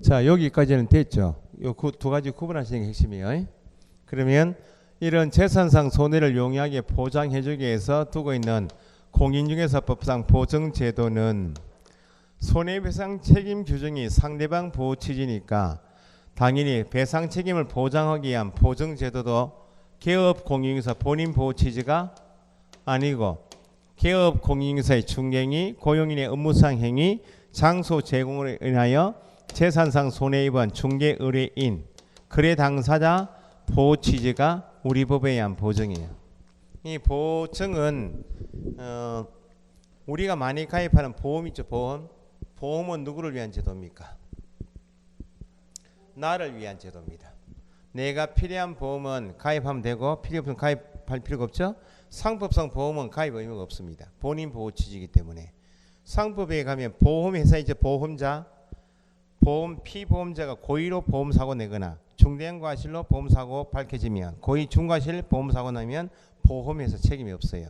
자, 여기까지는 됐죠. 요 두 가지 구분하시는 게 핵심이에요. 그러면 이런 재산상 손해를 용이하게 보장해주기 위해서 두고 있는 공인중개사법상 보증제도는 손해배상 책임 규정이 상대방 보호 취지니까 당연히 배상 책임을 보장하기 위한 보증제도도 개업 공인중개사 본인 보호 취지가 아니고 개업 공인중개사의 중개행위, 고용인의 업무상 행위, 장소 제공을 인하여 재산상 손해 입은 중개 의뢰인, 거래 당사자 보호 취지가 우리 법에 의한 보증이에요. 이 보증은 우리가 많이 가입하는 보험 있죠. 보험은 누구를 위한 제도입니까? 나를 위한 제도입니다. 내가 필요한 보험은 가입하면 되고 필요 없으면 가입할 필요가 없죠. 상법상 보험은 가입 의무가 없습니다. 본인 보호 취지이기 때문에. 상법에 가면 보험회사이죠. 보험자, 피보험자가 고의로 보험사고 내거나 중대형 과실로 보험사고 밝혀지면 고의 중과실 보험사고 나면 보험회사 책임이 없어요.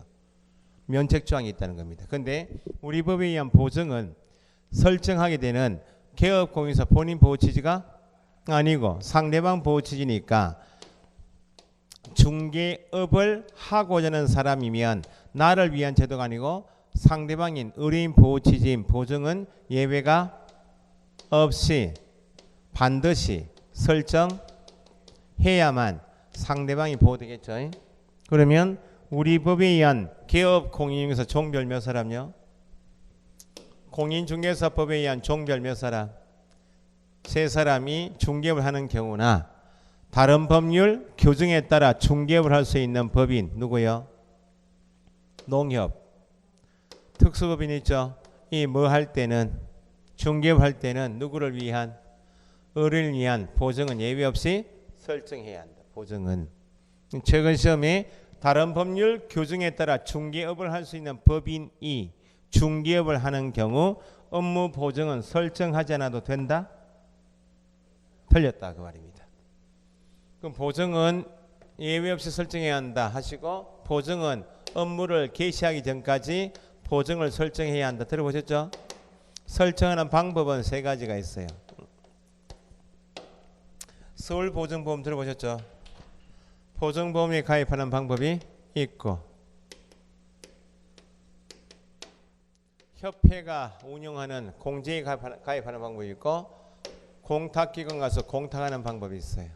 면책조항이 있다는 겁니다. 그런데 우리 법에 의한 보증은 설정하게 되는 개업공인사 본인 보호 취지가 아니고 상대방 보호 취지니까 중개업을 하고자 하는 사람이면 나를 위한 제도가 아니고 상대방인 의뢰인 보호 취지인 보증은 예외가 없이 반드시 설정해야만 상대방이 보호되겠죠. 그러면 우리 법에 의한 개업 공인중개사 종별 몇 사람요? 공인중개사법에 의한 종별 몇 사람? 세 사람이 중개업을 하는 경우나 다른 법률 규정에 따라 중개업을 할 수 있는 법인 누구요? 농협, 특수법인 있죠. 이 뭐 할 때는 중개업 할 때는 누구를 위한? 의뢰인을 위한 보증은 예외 없이 설정해야 한다. 보증은 최근 시험에 다른 법률 규정에 따라 중개업을 할 수 있는 법인이 중개업을 하는 경우 업무 보증은 설정하지 않아도 된다? 틀렸다 그 말입니다. 그럼 보증은 예외 없이 설정해야 한다 하시고 보증은 업무를 개시하기 전까지 보증을 설정해야 한다. 들어보셨죠? 설정하는 방법은 세 가지가 있어요. 서울보증보험 들어보셨죠? 보증보험에 가입하는 방법이 있고 협회가 운영하는 공제에 가입하는 방법이 있고 공탁기관 가서 공탁하는 방법이 있어요.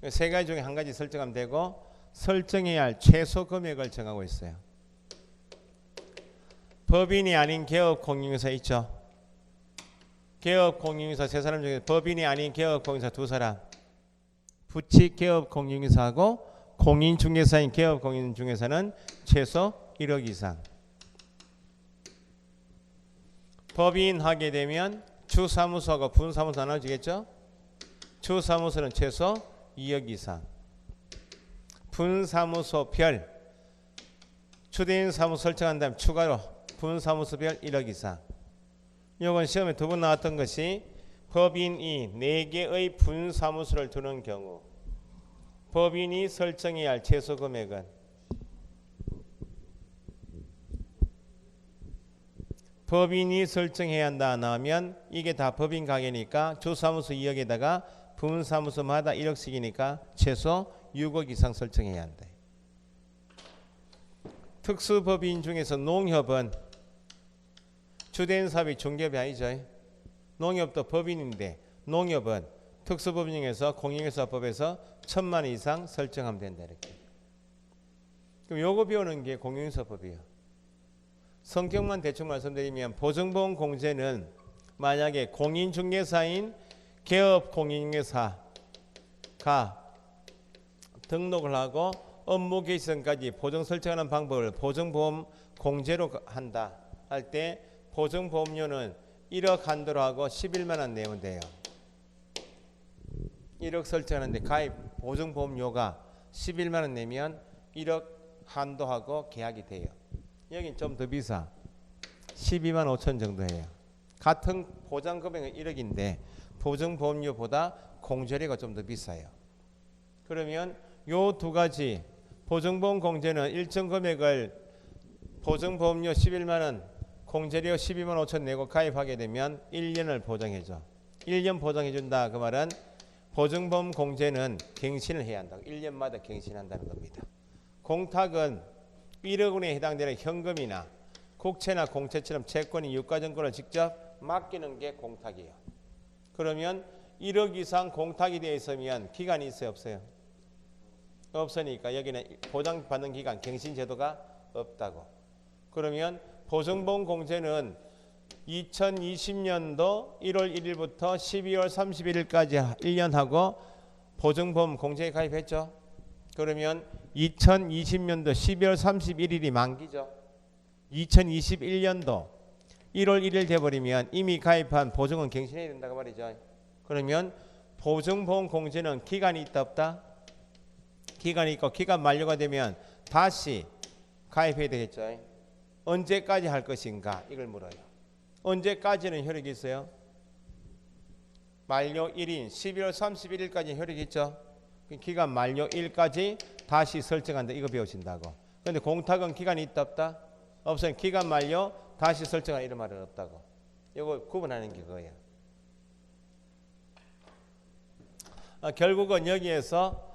세 가지 중에 한 가지 설정하면 되고 설정해야 할 최소 금액을 정하고 있어요. 법인이 아닌 개업 공인중개사 있죠. 개업 공인중개사 세 사람 중에 법인이 아닌 개업 공인중개사 두 사람. 부칙 개업 공인중개사하고 공인중개사인 개업 공인중개사는 최소 1억 이상. 법인 하게 되면 주사무소하고 분사무소 나눠지겠죠. 주사무소는 최소 2억 이상. 분사무소별 주대인 사무소 설정한 다음 추가로 분사무소별 1억 이상. 이건 시험에 두 번 나왔던 것이 법인이 4개의 분사무소를 두는 경우 법인이 설정해야 할 최소 금액은 법인이 설정해야 한다 나오면 이게 다 법인 가게니까 주사무소 2억에다가 분사무소마다 1억씩이니까 최소 6억 이상 설정해야 한다. 특수법인 중에서 농협은 주된 사업이 중개업이 아니죠. 농협도 법인인데 농협은 특수법인 중에서 공인중개사법에서 1,000만 원 이상 설정하면 된다 이렇게. 그럼 요거 배우는 게 공인중개사법이에요. 성격만 대충 말씀드리면 보증보험 공제는 만약에 공인중개사인 개업 공인중개사가 등록을 하고 업무 개시 전까지 보증 설정하는 방법을 보증보험 공제로 한다 할 때 보증보험료는 1억 한도로 하고 11만 원 내면 돼요. 1억 설정하는데 가입 보증보험료가 11만 원 내면 1억 한도하고 계약이 돼요. 여긴 좀 더 비싸. 12만 5천 정도 해요. 같은 보장 금액은 1억인데 보증보험료보다 공제료가 좀 더 비싸요. 그러면 요 두 가지 보증보험 공제는 일정 금액을 보증보험료 11만 원 공제료 12만 5천 내고 가입하게 되면 1년을 보장해줘. 1년 보장해준다. 그 말은 보증보험 공제는 갱신을 해야 한다고. 1년마다 갱신한다는 겁니다. 공탁은 1억 원에 해당되는 현금이나 국채나 공채처럼 채권이 유가증권을 직접 맡기는 게 공탁이에요. 그러면 1억 이상 공탁이 되어 있으면 기간이 있어요, 없어요? 없으니까 여기는 보장받는 기간 갱신제도가 없다고. 그러면 보증보험 공제는 2020년도 1월 1일부터 12월 31일까지 1년 하고 보증보험 공제에 가입했죠. 그러면 2020년도 12월 31일이 만기죠. 2021년도 1월 1일 돼버리면 이미 가입한 보증은 갱신해야 된다고 말이죠. 그러면 보증보험 공제는 기간이 있다 없다? 기간이 있고 기간 만료가 되면 다시 가입해야 되겠죠. 언제까지 할 것인가 이걸 물어요. 언제까지는 효력이 있어요? 만료일인 12월 31일까지 효력이 있죠. 기간 만료일까지 다시 설정한다. 이거 배우신다고. 그런데 공탁은 기간이 있다 없다? 없어요. 기간 만료 다시 설정한 이런 말은 없다고. 이거 구분하는 게 그거예요. 결국은 여기에서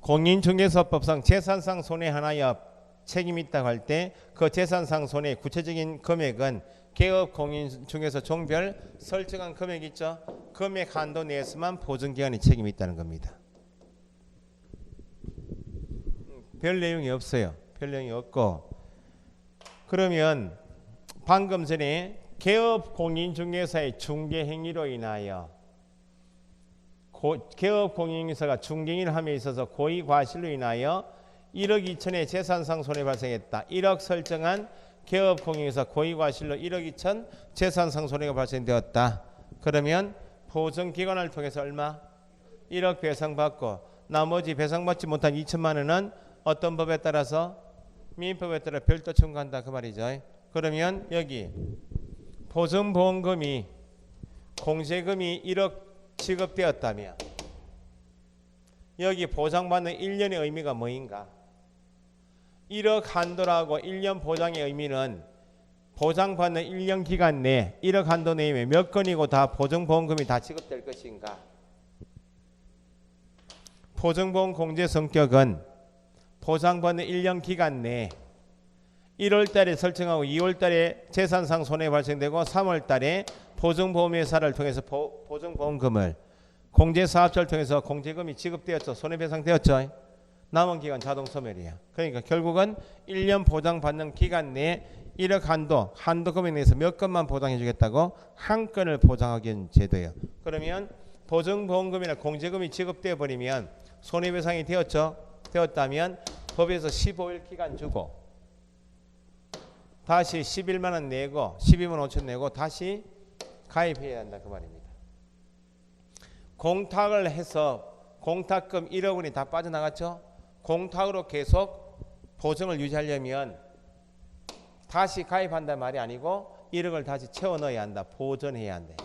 공인중개사법상 재산상 손해 하나여 책임이 있다고 할 때 그 재산상 손해 구체적인 금액은 개업 공인중개사 종별 설정한 금액 있죠. 금액 한도 내에서만 보증기관이 책임이 있다는 겁니다. 별 내용이 없어요. 별 내용이 없고. 그러면 방금 전에 개업 공인중개사의 중개행위로 인하여 개업 공인중개사가 중개행위를 함에 있어서 고의과실로 인하여 1억 2천의 재산상 손해 발생했다. 1억 설정한 개업 공인중개사 고의과실로 1억 2천 재산상 손해가 발생되었다. 그러면 보증기관을 통해서 얼마? 1억 배상받고 나머지 배상받지 못한 2천만 원은 어떤 법에 따라서? 민법에 따라 별도 청구한다 그 말이죠. 그러면 여기 보증보험금이 공제금이 1억 지급되었다면 여기 보장받는 1년의 의미가 뭐인가? 1억 한도라고 1년 보장의 의미는 보장받는 1년 기간 내 1억 한도 내에 몇 건이고 다 보증보험금이 다 지급될 것인가? 보증보험 공제 성격은 보장받는 1년 기간 내 1월 달에 설정하고 2월 달에 재산상 손해 발생되고 3월 달에 보증보험회사를 통해서 보증보험금을 공제사업자를 통해서 공제금이 지급되었죠. 손해배상되었죠. 남은 기간 자동 소멸이야. 그러니까 결국은 1년 보장받는 기간 내에 1억 한도 금액 내에서 몇 건만 보장해 주겠다고 한 건을 보장하기 위한 제도예요. 그러면 보증보험금이나 공제금이 지급되어 버리면 손해배상이 되었다면 법에서 15일 기간 주고 다시 11만 원 내고 12만 5천 내고 다시 가입해야 한다 그 말입니다. 공탁을 해서 공탁금 1억 원이 다 빠져나갔죠. 공탁으로 계속 보증을 유지하려면 다시 가입한다는 말이 아니고 1억을 다시 채워 넣어야 한다. 보전해야 한다.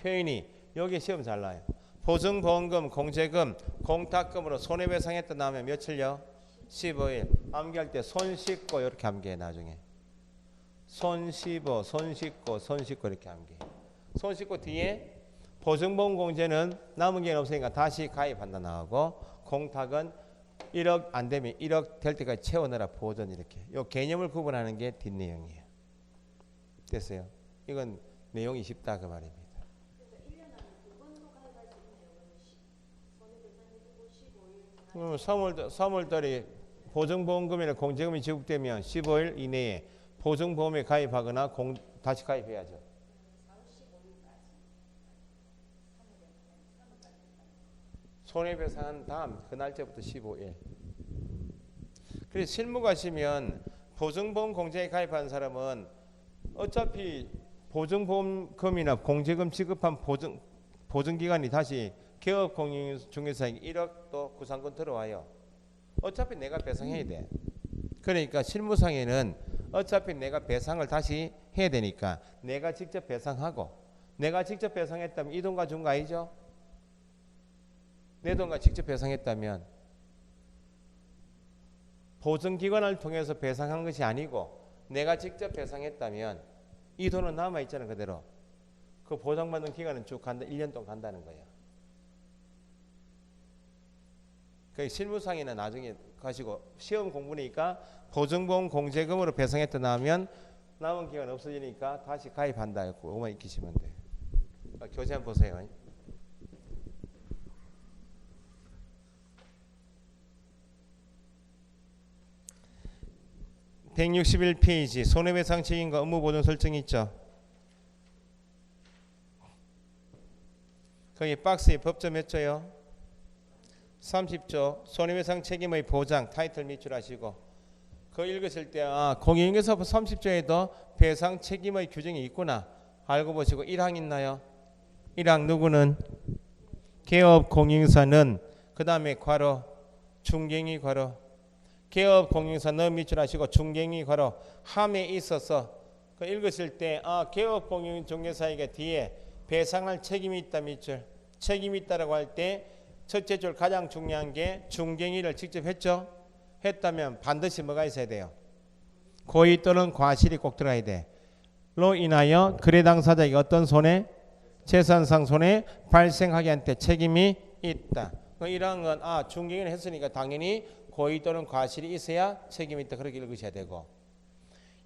표현이 여기 시험 잘 나요. 보증보험금, 공제금, 공탁금으로 손해배상했다 나오면 며칠요? 15일. 암기할 때 손 씻고 이렇게 암기해 나중에. 손 씹어, 손 씻고, 손 씻고 이렇게 암기해. 손 씻고 뒤에 보증보험 공제는 남은 게 없으니까 다시 가입한다 나오고 공탁은 1억 안 되면 1억 될 때까지 채워 넣어라 보전 이렇게. 요 개념을 구분하는 게 뒷내용이에요. 됐어요? 이건 내용이 쉽다 그 말입니다. 그럼 3월달에 보증보험금이나 공제금이 지급되면 15일 이내에 보증보험에 가입하거나 다시 가입해야죠. 손해배상한 다음 그 날짜부터 15일. 그래서 실무 가시면 보증보험 공제에 가입한 사람은 어차피 보증보험금이나 공제금 지급한 보증기간이 다시 개업공인중개사에게 1억 또 구상권 들어와요. 어차피 내가 배상해야 돼. 그러니까 실무상에는 어차피 내가 배상을 다시 해야 되니까 내가 직접 배상하고 내가 직접 배상했다면 이 돈 가져온 거 아니죠? 내 돈과 직접 배상했다면 보증기관을 통해서 배상한 것이 아니고 내가 직접 배상했다면 이 돈은 남아있잖아 그대로. 그 보장받는 기간은 쭉 간다. 1년 동안 간다는 거예요. 그 실무상에는 나중에 가시고 시험 공부니까 보증보험 공제금으로 배상했다 나오면 남은 기간 없어지니까 다시 가입한다. 그거만 익히시면 돼. 교재 한번 보세요. 161페이지 손해배상 책임과 업무보존 설정이 있죠. 거기 박스에 법조 몇 조요? 30조. 손해배상 책임의 보장 타이틀 밑줄 하시고 그거 읽으실 때 공인중개사법 30조에도 배상 책임의 규정이 있구나 알고 보시고 1항 있나요? 1항 누구는? 개업 공인중개사는 그 다음에 괄호 중개인이 괄호 개업 공인중개사 넣어 밑줄 하시고 중개인이 괄호 함에 있어서 그 읽으실 때 개업 공인중개사에게 뒤에 배상할 책임이 있다 밑줄 책임이 있다라고 할 때 첫째 줄 가장 중요한 게 중개인을 직접 했죠. 했다면 반드시 뭐가 있어야 돼요? 고의 또는 과실이 꼭 들어야 돼. 로 인하여 거래 당사자에게 어떤 손해? 재산상 손해 발생하게 한 때 책임이 있다. 이러한 건 중개인을 했으니까 당연히 고의 또는 과실이 있어야 책임이 있다. 그렇게 읽으셔야 되고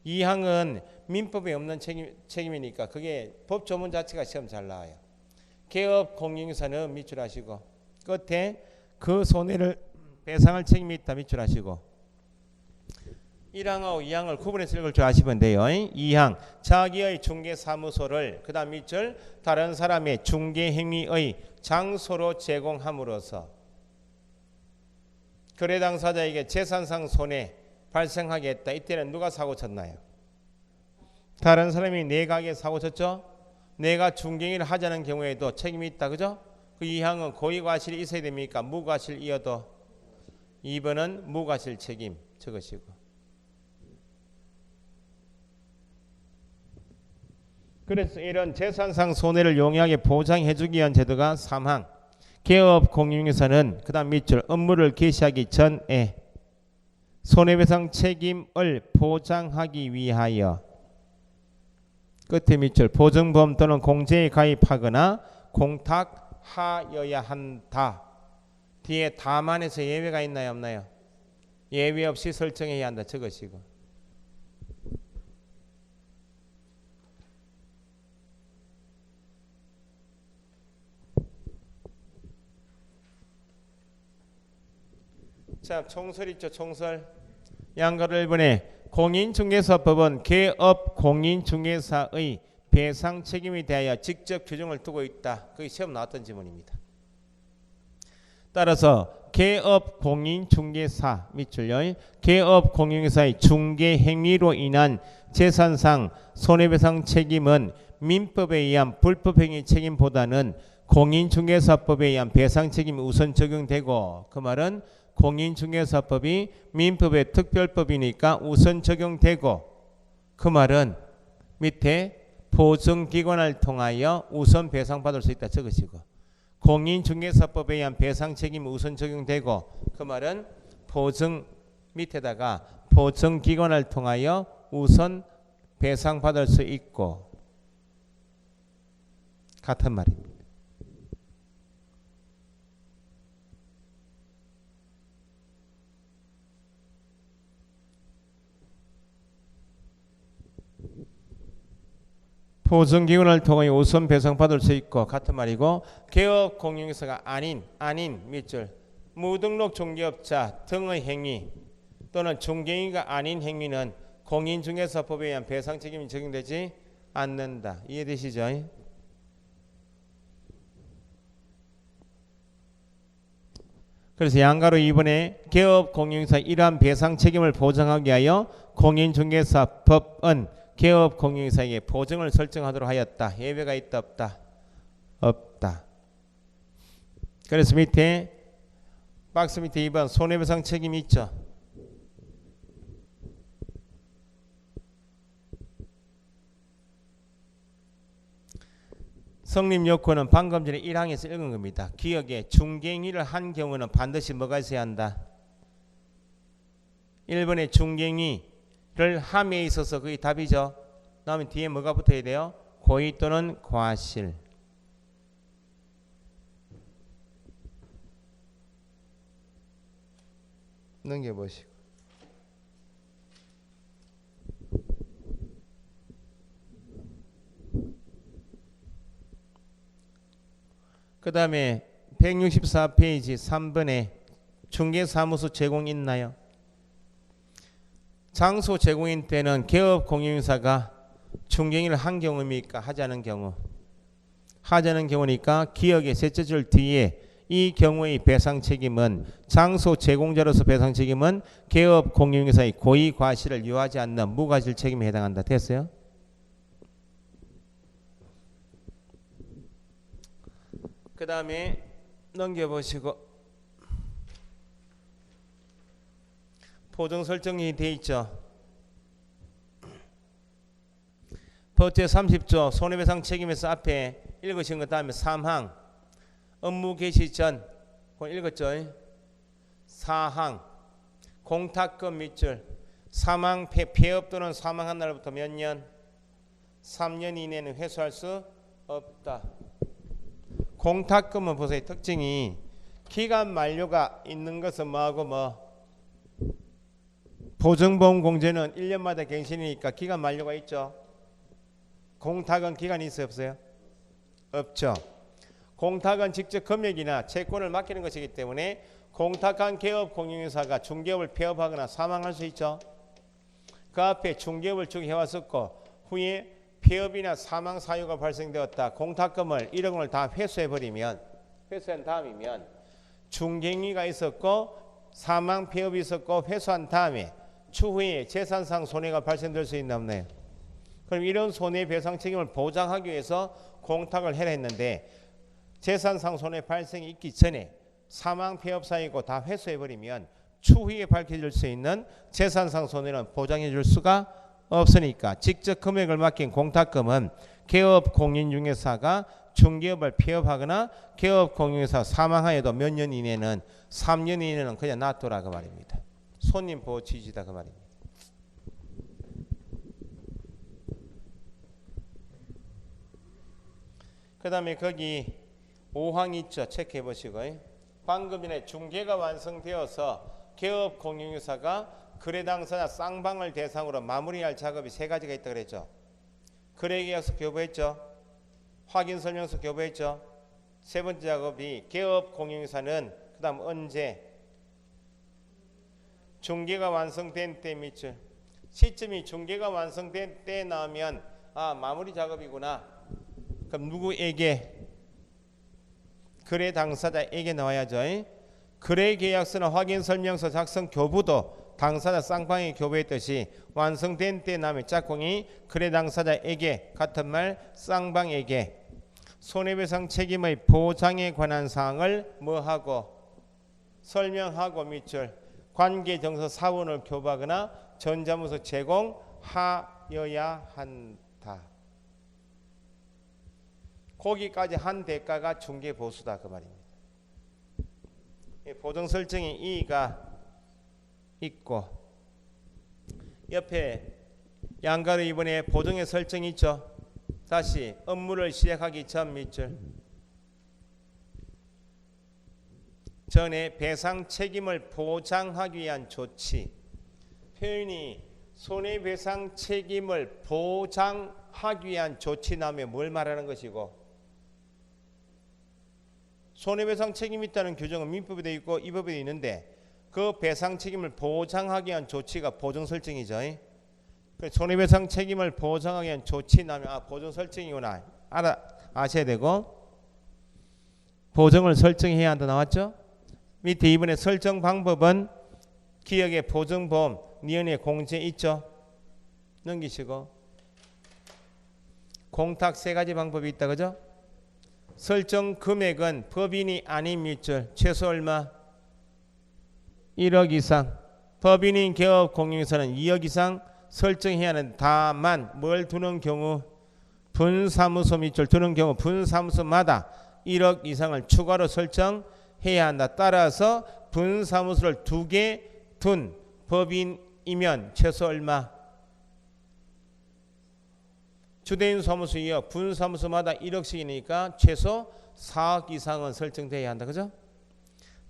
2항은 민법에 없는 책임이니까 그게 법 조문 자체가 시험 잘 나와요. 개업 공인중개사는 밑줄 하시고 끝에 그 손해를 배상할 책임이 있다 밑줄 하시고 1항하고 2항을 구분해서 읽을 줄 아시면 돼요. 2항 자기의 중개사무소를 그 다음 밑줄 다른 사람의 중개행위의 장소로 제공함으로써 거래 당사자에게 재산상 손해 발생하게 했다. 이때는 누가 사고 쳤나요? 다른 사람이 내가게 사고 쳤죠. 내가 중개인을 하자는 경우에도 책임이 있다. 그죠? 그 2항은 고의과실이 있어야 됩니까? 무과실이어도 2번은 무과실 책임 적으시고 그래서 이런 재산상 손해를 용이하게 보장해주기 위한 제도가 3항 개업 공인중개사는 그 다음 밑줄 업무를 개시하기 전에 손해배상 책임을 보장하기 위하여 끝에 밑줄 보증보험 또는 공제에 가입하거나 공탁하여야 한다. 뒤에 다만에서 예외가 있나요 없나요? 예외 없이 설정해야 한다 적으시고 자 총설 있죠. 총설 양가로 1번에 공인중개사법은 개업 공인중개사의 배상 책임에 대하여 직접 규정을 두고 있다. 그게 시험 나왔던 지문입니다. 따라서 개업 공인중개사 밑줄요. 개업 공인중개사의 중개행위로 인한 재산상 손해배상 책임은 민법에 의한 불법행위 책임보다는 공인중개사법에 의한 배상 책임이 우선 적용되고 그 말은 공인중개사법이 민법의 특별법이니까 우선 적용되고 그 말은 밑에 보증기관을 통하여 우선 배상받을 수 있다 적으시고 공인중개사법에 의한 배상 책임이 우선 적용되고 그 말은 보증 밑에다가 보증기관을 통하여 우선 배상받을 수 있고 같은 말입니다. 보증기관을 통해 우선 배상받을 수 있고 같은 말이고 개업 공인중개사가 아닌 밑줄 무등록 중개업자 등의 행위 또는 중개인이 아닌 행위는 공인중개사법에 의한 배상 책임이 적용되지 않는다. 이해되시죠? 그래서 양가로 2번에 개업 공인중개사 이러한 배상 책임을 보장하기 위하여 공인중개사법은 개업 공인중개사에게 보증을 설정하도록 하였다. 예외가 있다 없다? 없다. 그래서 밑에 박스 밑에 2번 손해배상 책임이 있죠. 성립 요건은 방금 전에 1항에서 읽은 겁니다. 기억에 중개행위를 한 경우는 반드시 뭐가 있어야 한다? 1번의 중개행위를 함에 있어서 그게 답이죠. 나오면 뒤에 뭐가 붙어야 돼요? 고의 또는 과실. 넘겨보시고. 그 다음에 164페이지 3번에 중개사무소 제공 있나요? 장소 제공인 때는 개업 공인중개사가 중개인을 한 경우입니까? 하지 않은 경우. 하지 않은 경우니까 기억의 셋째 줄 뒤에 이 경우의 배상 책임은 장소 제공자로서 배상 책임은 개업 공인중개사의 고의 과실을 유하지 않는 무과실 책임에 해당한다. 됐어요? 그 다음에 넘겨보시고 보증 설정이 돼 있죠. 법제 30조 손해배상 책임에서 앞에 읽으신 것 다음에 3항 업무 개시 전 읽었죠. 4항 공탁금 밑줄 사망 폐업 또는 사망한 날부터 몇 년? 3년 이내는 회수할 수 없다. 공탁금은 보세요. 특징이 기간 만료가 있는 것은 뭐하고 뭐 보증보험 공제는 1년마다 갱신이니까 기간 만료가 있죠. 공탁은 기간이 있어요 없어요? 없죠. 공탁은 직접 금액이나 채권을 맡기는 것이기 때문에 공탁한 개업 공인중개사가 중개업을 폐업하거나 사망할 수 있죠. 그 앞에 중개업을 쭉 해왔었고 후에 폐업이나 사망 사유가 발생되었다. 공탁금을 1억 원을 다 회수해버리면 회수한 다음이면 중개행위가 있었고 사망 폐업이 있었고 회수한 다음에 추후에 재산상 손해가 발생될 수 있나 없나요? 그럼 이런 손해배상 책임을 보장하기 위해서 공탁을 해라 했는데 재산상 손해 발생이 있기 전에 사망 폐업 사유고 다 회수해버리면 추후에 밝혀질 수 있는 재산상 손해는 보장해 줄 수가 없으니까 직접 금액을 맡긴 공탁금은 개업 공인중개사가 중개업을 폐업하거나 개업 공인중개사 사망하여도 몇 년 이내는 3년 이내는 그냥 놔둬라 그 말입니다. 손님 보호 취지다 그 말입니다. 그 다음에 거기 5항 있죠. 체크해 보시고 방금 전에 중개가 완성되어서 개업 공인중개사가 거래 당사자 쌍방을 대상으로 마무리할 작업이 세 가지가 있다 그랬죠. 거래계약서 교부했죠. 확인설명서 교부했죠. 세 번째 작업이 개업 공인중개사는 그 다음 언제 중개가 완성된 때 밑줄 시점이 중개가 완성된 때 나오면 아 마무리 작업이구나. 그럼 누구에게? 거래 당사자에게 나와야죠. 거래계약서나 확인설명서 작성 교부도 당사자 쌍방이 교부했듯이 완성된 때 나오면 짝꿍이 거래 당사자에게 같은 말 쌍방에게 손해배상 책임의 보장에 관한 사항을 뭐하고 설명하고 밑줄 관계정서 사원을 교부하거나 전자문서 제공하여야 한다. 거기까지 한 대가가 중개보수다 그 말입니다. 보증 설정에 이의가 있고 옆에 양가로 이번에 보증의 설정이 있죠. 다시 업무를 시작하기 전 밑줄 전에 배상 책임을 보장하기 위한 조치 표현이 손해배상 책임을 보장하기 위한 조치 나오면 뭘 말하는 것이고 손해배상 책임이 있다는 규정은 민법에 되어 있고 이 법에 있는데 그 배상 책임을 보장하기 위한 조치가 보증 설정이죠. 손해배상 책임을 보장하기 위한 조치 나오면 아 보증 설정이구나 아셔야 되고 보증을 설정해야 한다 나왔죠. 밑에 이번에 설정 방법은 기억의 보증보험 니은의 공제 있죠. 넘기시고 공탁 세 가지 방법이 있다 그죠. 설정 금액은 법인이 아닌 밑줄 최소 얼마 1억 이상 법인인 개업 공인중개사는 2억 이상 설정해야 하는 다만 뭘 두는 경우 분사무소 밑줄 두는 경우 분사무소마다 1억 이상을 추가로 설정해야 한다. 따라서 분사무소를 2개 둔 법인이면 최소 얼마 주대인 사무소 2억, 분사무소마다 1억씩이니까 최소 4억 이상은 설정돼야 한다. 그죠?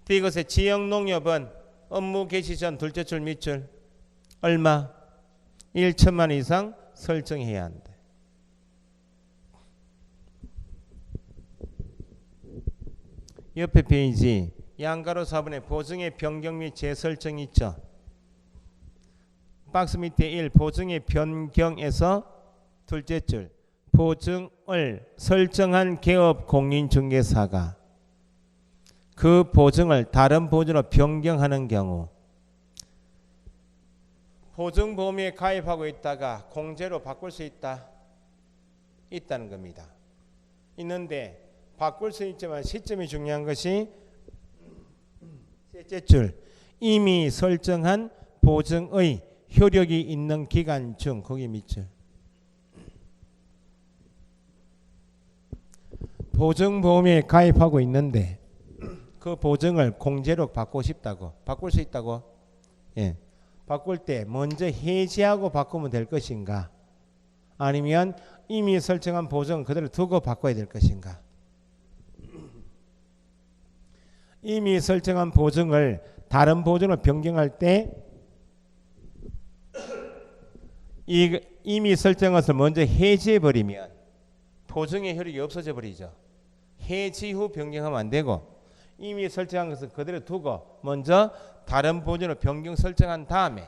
이것의 지역농협은 업무 개시 전 둘째 줄 밑줄 얼마? 1천만 원 이상 설정해야 한다. 옆에 페이지 양가로 4번에 보증의 변경 및 재설정 있죠. 박스 밑에 1 보증의 변경에서 둘째 줄 보증을 설정한 개업 공인중개사가 그 보증을 다른 보증으로 변경하는 경우 보증보험에 가입하고 있다가 공제로 바꿀 수 있다는 겁니다. 있는데 바꿀 수 있지만 시점이 중요한 것이 셋째 줄 이미 설정한 보증의 효력이 있는 기간 중 거기 밑줄 보증보험에 가입하고 있는데 그 보증을 공제로 바꾸고 싶다고 바꿀 수 있다고 예. 바꿀 때 먼저 해지하고 바꾸면 될 것인가 아니면 이미 설정한 보증을 그대로 두고 바꿔야 될 것인가 이미 설정한 보증을 다른 보증으로 변경할 때 이미 설정한 것을 먼저 해지해 버리면 보증의 효력이 없어져 버리죠. 해지 후 변경하면 안 되고 이미 설정한 것을 그대로 두고 먼저 다른 보증으로 변경 설정한 다음에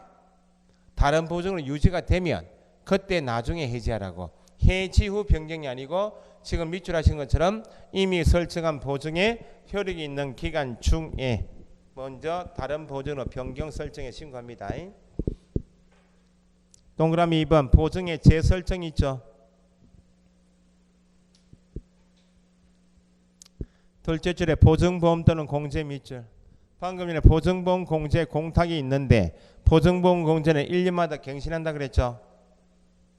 다른 보증으로 유지가 되면 그때 나중에 해지하라고. 해지 후 변경이 아니고 지금 밑줄 하신 것처럼 이미 설정한 보증에 효력이 있는 기간 중에 먼저 다른 보증으로 변경 설정에 신고합니다. 동그라미 2번 보증의 재설정 있죠. 둘째 줄에 보증보험 또는 공제 밑줄. 방금 전에 보증보험 공제 공탁이 있는데 보증보험 공제는 1년마다 갱신한다 그랬죠.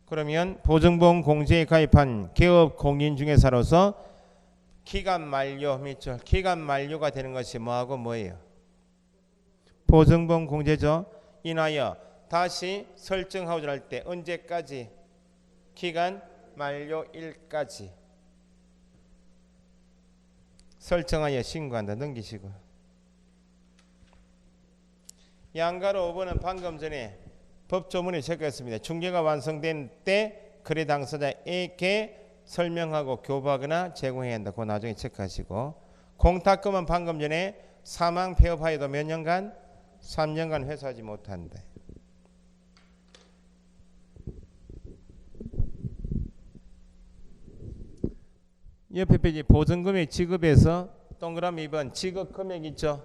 그러면 보증보험 공제에 가입한 개업 공인중개사로서 기간 만료 밑줄. 기간 만료가 되는 것이 뭐하고 뭐예요? 보증보험 공제죠. 인하여 다시 설정하고자 할 때 언제까지? 기간 만료일까지 설정하여 신고한다. 넘기시고 양가로 5번은 방금 전에 법조문에 체크했습니다. 중개가 완성된 때 거래 당사자에게 설명하고 교부하거나 제공해야 한다. 그거 나중에 체크하시고 공탁금은 방금 전에 사망 폐업하여도 몇 년간? 3년간 회수하지 못한다. 옆에 페이지 보증금액 지급에서 동그라미 2번 지급 금액 있죠.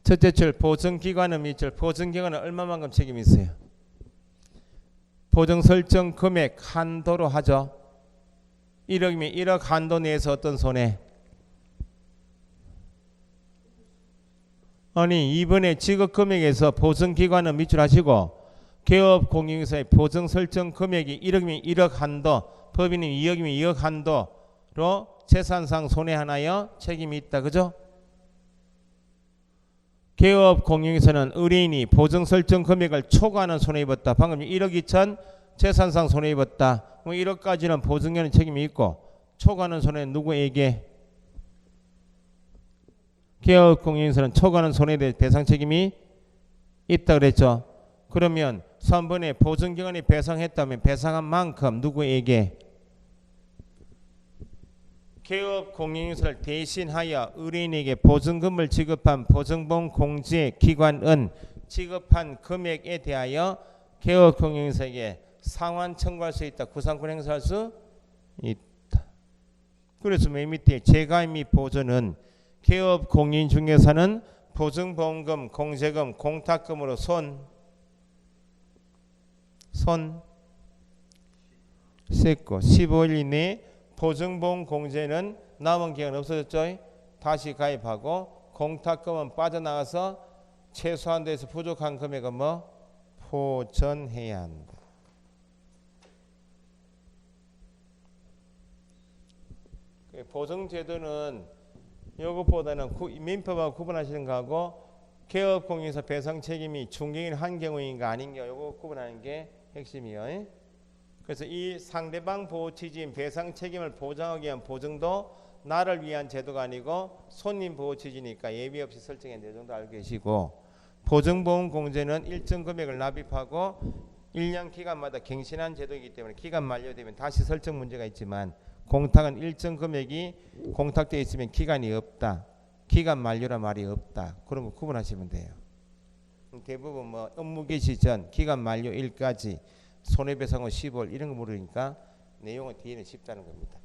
첫째 줄 보증기관은 밑줄. 보증기관은 얼마만큼 책임이 있어요? 보증 설정 금액 한도로 하죠. 1억이면 1억 한도 내에서 어떤 손해? 아니 이번에 지급 금액에서 보증기관은 밑줄 하시고 개업 공인중개사의 보증 설정 금액이 1억이면 1억 한도 법인은 2억이면 2억 한도로 재산상 손해하나요? 책임이 있다. 그죠? 개업 공인중개사는 의뢰인이 보증 설정 금액을 초과하는 손해 입었다. 방금 1억 2천 재산상 손해 입었다. 그럼 1억까지는 보증료는 책임이 있고 초과하는 손해는 누구에게? 개업 공인중개사는 초과하는 손해에 대해 배상 책임이 있다 그랬죠. 그러면 3번에 보증기관이 배상했다면 배상한 만큼 누구에게? 개업 공인중개사를 대신하여 의뢰인에게 보증금을 지급한 보증보험 공제 기관은 지급한 금액에 대하여 개업 공인중개사에게 상환 청구할 수 있다. 구상권 행사할 수 있다. 그래서 맨 밑에 재가입 및 보존은 개업 공인중개사는 보증보험금, 공제금, 공탁금으로 손 씻고 15일 이내에 보증보험 공제는 남은 기간 없어졌죠. 다시 가입하고 공탁금은 빠져나가서 최소한도에서 부족한 금액은 뭐? 포전해야 한다. 보증제도는 이것보다는 민법하고 구분하시는 거하고 개업공인중개사 배상 책임이 중개인 한 경우인가 아닌 경우 이거 구분하는 게 핵심이에요. 그래서 이 상대방 보호 취지인 배상 책임을 보장하기 위한 보증도 나를 위한 제도가 아니고 손님 보호 취지니까 예비 없이 설정했는데 이 정도 알고 계시고, 보증보험 공제는 일정 금액을 납입하고 1년 기간마다 갱신한 제도이기 때문에 기간 만료되면 다시 설정 문제가 있지만, 공탁은 일정 금액이 공탁되어 있으면 기간이 없다, 기간 만료란 말이 없다, 그런 거 구분하시면 돼요. 대부분 뭐 업무 개시 전, 기간 만료일까지, 손해배상 후 15일 이런 거 모르니까 내용은 뒤에는 쉽다는 겁니다.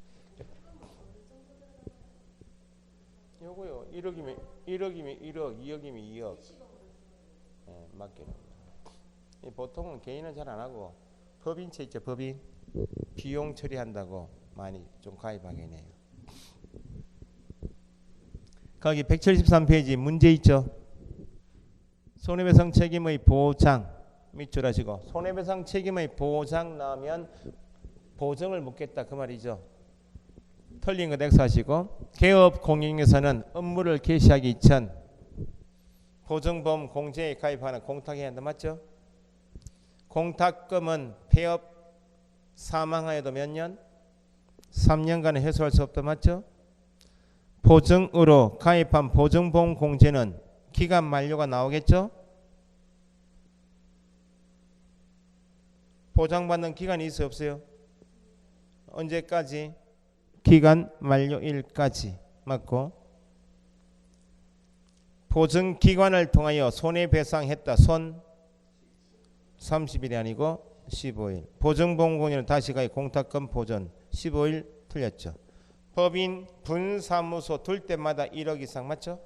요거요. 1억이면 1억, 2억이면 2억. 예, 맞게는. 보통은 개인은 잘 안 하고 법인체 있죠, 법인. 비용 처리한다고 많이 좀 가입하게 해요. 거기 173페이지 문제 있죠. 손해배상 책임의 보장 밑줄 하시고, 손해배상 책임의 보장 나오면 보증을 묻겠다 그 말이죠. 틀린 거 X하시고, 개업 공인에서는 업무를 개시하기 이전 보증보험 공제에 가입하는 공탁해야 한다, 맞죠? 공탁금은 폐업 사망하여도 몇 년? 3년간은 회수할 수 없다, 맞죠? 보증으로 가입한 보증보험 공제는 기간 만료가 나오겠죠? 보장받는 기간이 있어요, 없어요? 언제까지? 기간 만료일까지. 맞고, 보증기관을 통하여 손해배상했다. 손 30일이 아니고 15일. 보증보험공제는 다시 가입 공탁금 보전 15일 틀렸죠. 법인 분사무소 둘 때마다 1억 이상, 맞죠?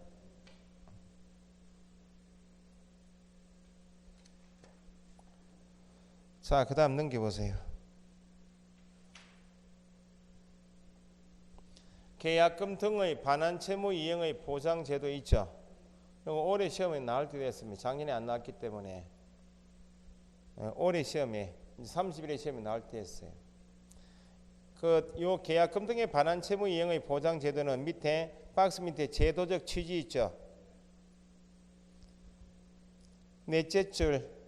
자, 그 다음 넘겨보세요. 계약금 등의 반환채무 이행의 보장제도 있죠. 올해 시험에 나올 때 됐습니다. 작년에 안 나왔기 때문에 올해 시험에 30일에 시험에 나올 때 했어요. 요 계약금 등의 반환채무 이행의 보장제도는 밑에 박스 밑에 제도적 취지 있죠. 넷째 줄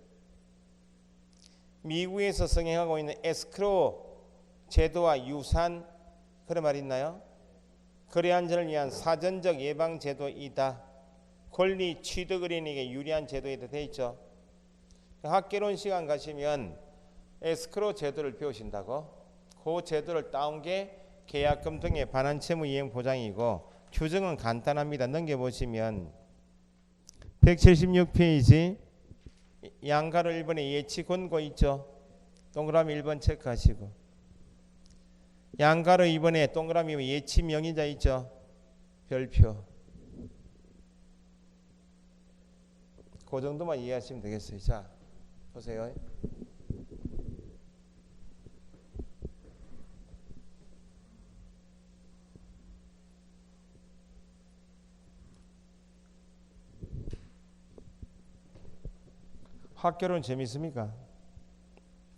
미국에서 성행하고 있는 에스크로우 제도와 유사한 그런 말 있나요? 거래 안전을 위한 사전적 예방 제도이다. 권리 취득의뢰인에게 유리한 제도이다 돼 있죠. 학개론 시간 가시면 에스크로우 제도를 배우신다고. 그 제도를 따온 게 계약금 등의 반환채무 이행 보장이고, 규정은 간단합니다. 넘겨보시면 176페이지 양가로 1번에 예치 권고 있죠. 동그라미 1번 체크하시고, 양가로 2번에 동그라미 예치 명의자 있죠. 별표. 그 정도만 이해하시면 되겠어요. 자, 보세요. 학교는 재밌습니까?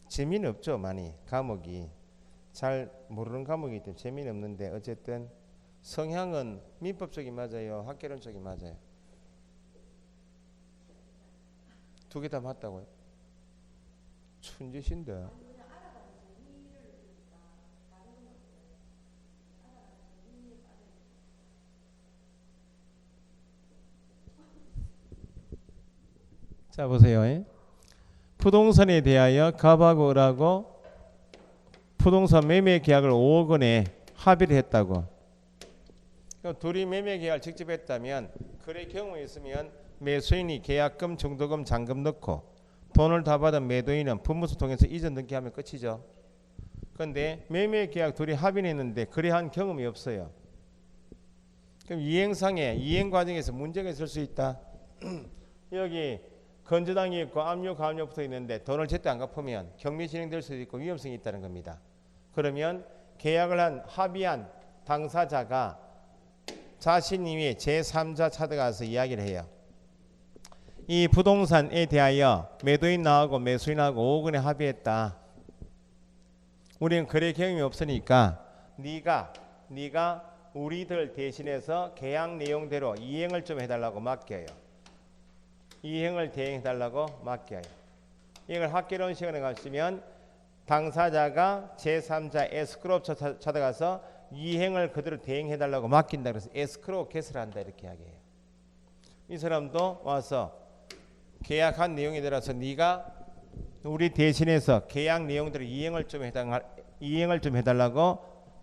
재미는 없죠. 많이 과목이 잘 모르는 과목이기 때문에 재미는 없는데, 어쨌든 성향은 민법 쪽이 맞아요, 학개론 쪽이 맞아요? 두 개 다 맞다고요? 천재신데. 자, 보세요. 부동산에 대하여 갑하고 을하고 부동산 매매 계약을 5억 원에 합의를 했다고. 둘이 매매 계약을 직접 했다면, 거래 경험이 있으면 매수인이 계약금, 중도금, 잔금 넣고 돈을 다 받은 매도인은 분무소 통해서 이전 등기하면 끝이죠. 그런데 매매 계약 둘이 합의했는데 거래한 경험이 없어요. 그럼 이행상에 이행 과정에서 문제가 있을 수 있다. 여기 건조당이 있고 압류, 가압류 붙어 있는데 돈을 제때 안 갚으면 경매 진행될 수도 있고 위험성이 있다는 겁니다. 그러면 계약을 한 합의한 당사자가 자신이 위해 제3자 찾아가서 이야기를 해요. 이 부동산에 대하여 매도인 나하고 매수인하고 5억 원에 합의했다. 우리는 거래 경험이 없으니까 네가 우리들 대신해서 계약 내용대로 이행을 좀 해달라고 맡겨요. 이행을 대행해달라고 맡겨요. 이걸 학개론 시간에 가시면 당사자가 제3자 에스크로업자 찾아가서 이행을 그대로 대행해달라고 맡긴다. 그래서 에스크로우 겟을 한다 이렇게 이야기해요. 이 사람도 와서 계약한 내용에 따라서 네가 우리 대신해서 계약 내용대로 이행을 좀 해달라고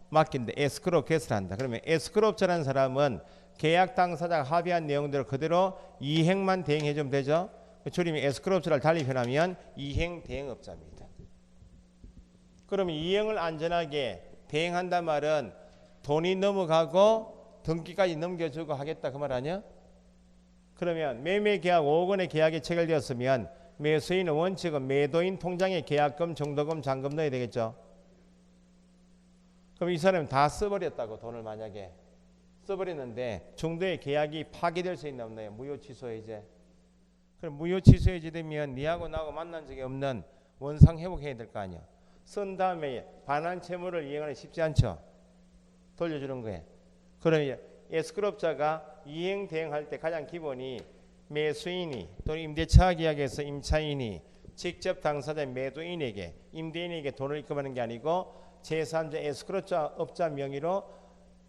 맡긴다. 에스크로우 겟을 한다. 그러면 에스크로업자라는 사람은 계약 당사자가 합의한 내용대로 그대로 이행만 대행해주면 되죠. 줄임이 에스크로업자를 달리 표현하면 이행 대행업자입니다. 그러면 이행을 안전하게 대행한단 말은 돈이 넘어가고 등기까지 넘겨주고 하겠다 그 말 아니야? 그러면 매매계약 5억 원의 계약이 체결되었으면 매수인의 원칙은 매도인 통장에 계약금, 정도금, 잔금 넣어야 되겠죠. 그럼 이 사람은 다 써버렸다고 돈을 만약에 써버렸는데 중도에 계약이 파기될 수 있나 없나요? 무효취소해제. 그럼 무효취소해제 되면 니하고 나하고 만난 적이 없는 원상 회복해야 될 거 아니야. 쓴 다음에 반환 채무를 이행하는 쉽지 않죠. 돌려주는 거예요. 그러면 에스크로업자가 이행 대행할 때 가장 기본이 매수인이 또는 임대차 계약에서 임차인이 직접 당사자 매도인에게 임대인에게 돈을 입금하는 게 아니고 제3자 에스크로업자 명의로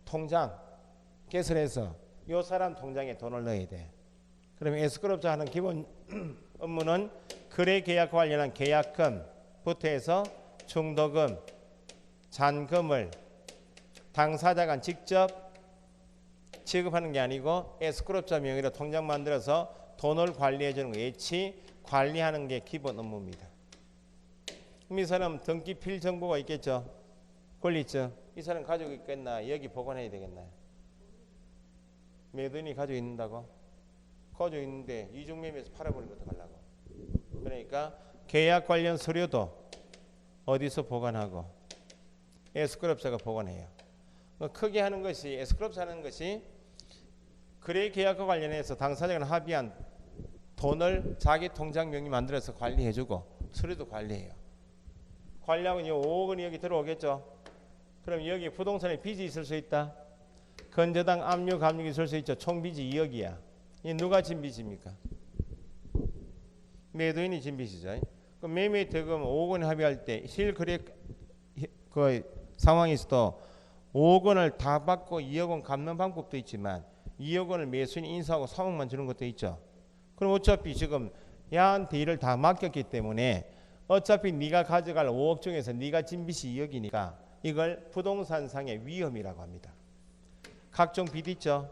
통장 개설해서 이 사람 통장에 돈을 넣어야 돼. 그러면 에스크로업자 하는 기본 업무는 거래 계약과 관련한 계약금부터 해서 중도금, 잔금을 당사자가 직접 지급하는 게 아니고 에스크로업자 명의로 통장 만들어서 돈을 관리해 주는 거, 예치 관리하는 게 기본 업무입니다. 그럼 이 사람 등기 필 정보가 있겠죠. 권리증. 이 사람 가지고 있겠나? 여기 보관해야 되겠나요? 매도인이 가지고 있는다고? 가지고 있는데 이중매매에서 팔아버리면 어떡하려고? 그러니까 계약 관련 서류도 어디서 보관하고? 에스크로업자가 보관해요. 크게 하는 것이 에스크로업자 하는 것이 거래 계약과 관련해서 당사자가 합의한 돈을 자기 통장 명의 만들어서 관리해주고 서류도 관리해요. 관리하고 이제 5억 원이 여기 들어오겠죠. 그럼 여기 부동산에 빚이 있을 수 있다. 건저당 압류 감육이 있을 수 있죠. 총 빚이 2억이야. 이 누가 진 빚입니까? 매도인이 진 빚이죠. 그럼 매매 대금 5억 원 합의할 때 실거래 그 상황에서도 5억 원을 다 받고 2억 원 갚는 방법도 있지만 2억 원을 매수인이 인수하고 3억만 주는 것도 있죠. 그럼 어차피 지금 야한테 일을 다 맡겼기 때문에 어차피 네가 가져갈 5억 중에서 네가 진 빚이 2억이니까 이걸 부동산상의 위험이라고 합니다. 각종 빚 있죠.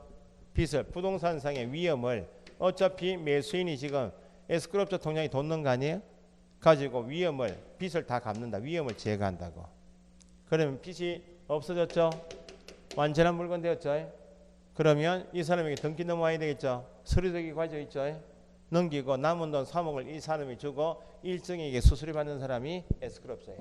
빚을 부동산상의 위험을 어차피 매수인이 지금 에스크로업자 통장에 돈 넣은 거 아니에요? 가지고 위험을 빚을 다 갚는다. 위험을 제거한다고. 그러면 빚이 없어졌죠. 완전한 물건 되었죠. 그러면 이 사람에게 등기 넘어와야 되겠죠. 서류적이 가져 있죠. 넘기고 남은 돈 3억을 이 사람이 주고 일정에게 수수료 받는 사람이 에스크로업자예요.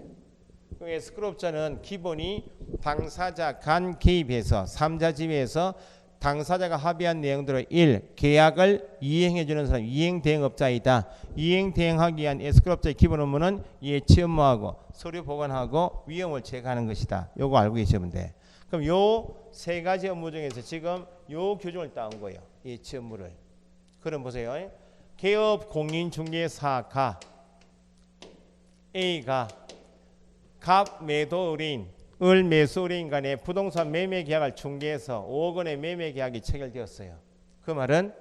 그 에스크로업자는 기본이 당사자 간 개입해서 3자 지위에서 당사자가 합의한 내용대로 1. 계약을 이행해 주는 사람, 이행 대행업자이다. 이행 대행하기 위한 에스크로업자의 기본 업무는 예치 업무하고 서류 보관하고 위험을 제거하는 것이다. 요거 알고 계시면 돼. 그럼 요 세 가지 업무 중에서 지금 요 규정을 따온 거예요. 예치 업무를. 그럼 보세요. 개업 공인중개사가 A가 갑 매도 의뢰인 을 매수 의뢰인 간에 부동산 매매 계약을 중개해서 5억 원의 매매 계약이 체결되었어요. 그 말은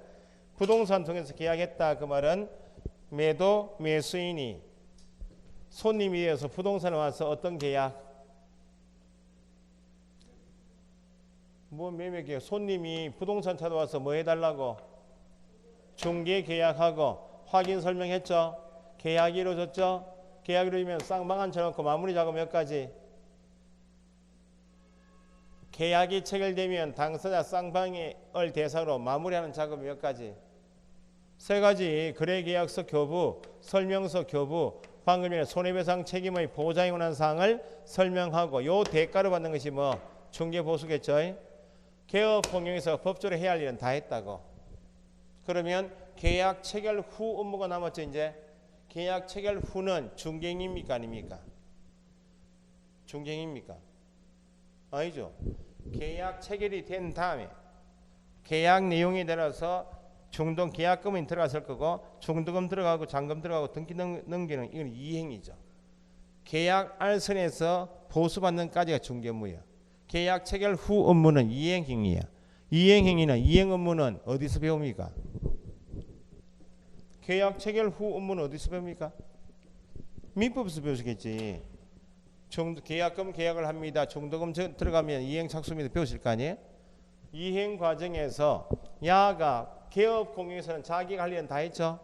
부동산 통해서 계약했다. 그 말은 매도 매수인이 손님이 되어서 부동산에 와서 어떤 계약? 뭐 매매 계약? 손님이 부동산 찾아와서 뭐 해달라고? 중개 계약하고 확인 설명했죠. 계약이 이루어졌죠. 계약이 이루어지면 쌍방안 쳐놓고 마무리 작업 몇 가지? 계약이 체결되면 당사자 쌍방을 대상으로 마무리하는 작업 몇 가지? 세 가지. 거래계약서 교부, 설명서 교부, 방금 전에 손해배상 책임의 보장에 관한 사항을 설명하고 요 대가로 받는 것이 뭐 중개보수겠죠. 개업 공용에서 법적으로 해야 할 일은 다 했다고. 그러면 계약 체결 후 업무가 남았죠. 이제 계약 체결 후는 중개행위입니까 아닙니까? 중개행위입니까? 아니죠. 계약 체결이 된 다음에 계약 내용에 따라서 중동 계약금이 들어갔을 거고 중도금 들어가고 잔금 들어가고 등기 넘기는 이건 이행이죠. 계약 알선에서 보수받는까지가 중개무예요. 계약 체결 후 업무는 이행행위야. 이행행위는 이행 업무는 어디서 배웁니까? 계약 체결 후 업무는 어디서 배웁니까? 민법에서 배우시겠지. 계약금 계약을 합니다. 중도금 들어가면 이행 착수입니다. 배우실 거 아니에요? 이행 과정에서 야가 개업 공유에서는 자기가 할 일은 다 했죠.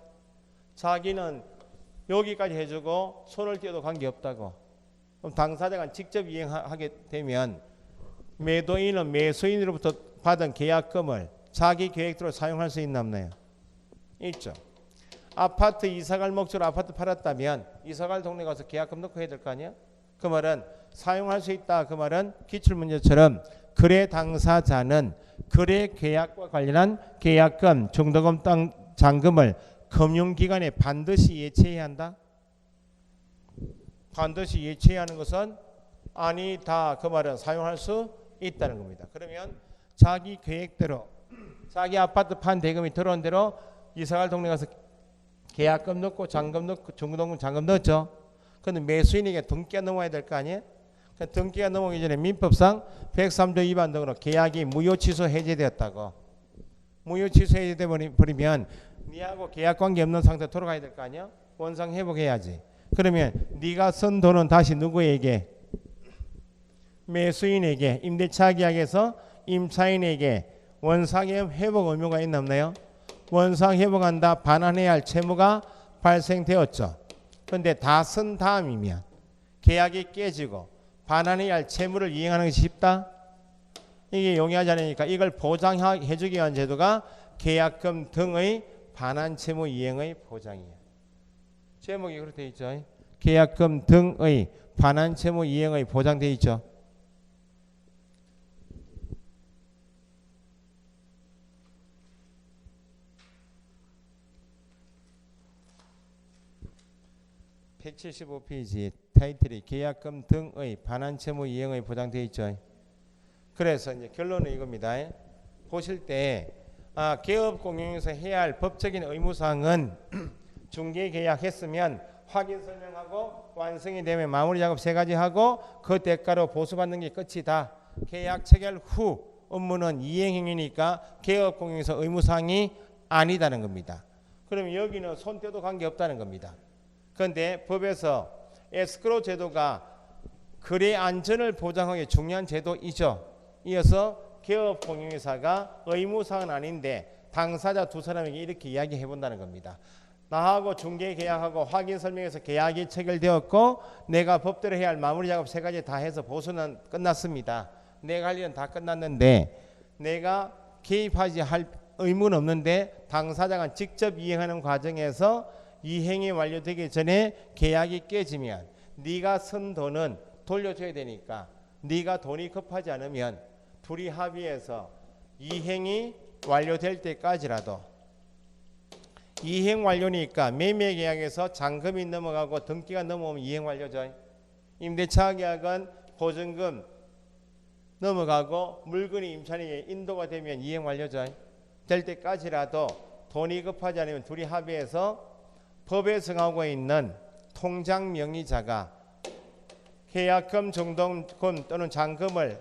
자기는 여기까지 해주고 손을 떼도 관계없다고. 그럼 당사자가 직접 이행하게 되면 매도인은 매수인으로부터 받은 계약금을 자기 계획대로 사용할 수 있나 없나요? 있죠. 아파트 이사갈 목적으로 아파트 팔았다면 이사갈 동네 가서 계약금 넣고 해야 될 거 아니야? 그 말은 사용할 수 있다. 그 말은 기출문제처럼 거래 당사자는 거래 계약과 관련한 계약금, 중도금 등 잔금을 금융기관에 반드시 예치해야 한다. 반드시 예치해야 하는 것은 아니다. 그 말은 사용할 수 있다는 겁니다. 그러면 자기 계획대로 자기 아파트 판 대금이 들어온 대로 이사갈 동네 가서 계약금 넣고 잔금 넣고 중도금 잔금 넣었죠. 근데 매수인에게 등기가 넘어야 될 거 아니에요? 등기가 넘어오기 전에 민법상 103조 위반 등으로 계약이 무효 취소 해제되었다고. 무효 취소 해제돼 버리면 니하고 계약 관계 없는 상태로 돌아가야 될 거 아니야? 원상 회복해야지. 그러면 네가 쓴 돈은 다시 누구에게? 매수인에게 임대차 계약에서 임차인에게 원상 회복 의무가 있나 없나요? 원상 회복한다 반환해야 할 채무가 발생되었죠. 그런데 다 쓴 다음이면 계약이 깨지고 반환해야 할 채무를 이행하는 것이 쉽다? 이게 용이하지 않으니까 이걸 보장해 주기 위한 제도가 계약금 등의 반환 채무 이행의 보장이에요. 제목이 그렇게 되어 있죠. 계약금 등의 반환 채무 이행의 보장되어 있죠. (175페이지) 타이틀이 계약금 등의 반환 채무 이행의 보장되어 있죠. 그래서 이제 결론은 이겁니다. 보실 때 개업 공용에서 해야 할 법적인 의무사항은 중개 계약했으면 확인 설명하고 완성이 되면 마무리 작업 3가지 하고 그 대가로 보수받는 게 끝이다. 계약 체결 후 업무는 이행행위니까 개업 공용에서 의무사항이 아니다는 겁니다. 그럼 여기는 손떼도 관계없다는 겁니다. 그런데 법에서 에스크로 제도가 거래 안전을 보장하기 중요한 제도이죠. 이어서 개업 공용회사가 의무사항은 아닌데 당사자 두 사람에게 이렇게 이야기해 본다는 겁니다. 나하고 중개 계약하고 확인 설명해서 계약이 체결되었고 내가 법대로 해야 할 마무리 작업 3가지 다 해서 보수는 끝났습니다. 내가 할 일은 다 끝났는데 내가 개입하지 할 의무는 없는데 당사자가 직접 이행하는 과정에서 이행이 완료되기 전에 계약이 깨지면 네가 쓴 돈은 돌려줘야 되니까 네가 돈이 급하지 않으면 둘이 합의해서 이행이 완료될 때까지라도 이행 완료니까 매매 계약에서 잔금이 넘어가고 등기가 넘어오면 이행 완료죠. 임대차 계약은 보증금 넘어가고 물건이 임차인에게 인도가 되면 이행 완료죠. 될 때까지라도 돈이 급하지 않으면 둘이 합의해서 법에 정하고 있는 통장 명의자가 계약금, 중도금 또는 잔금을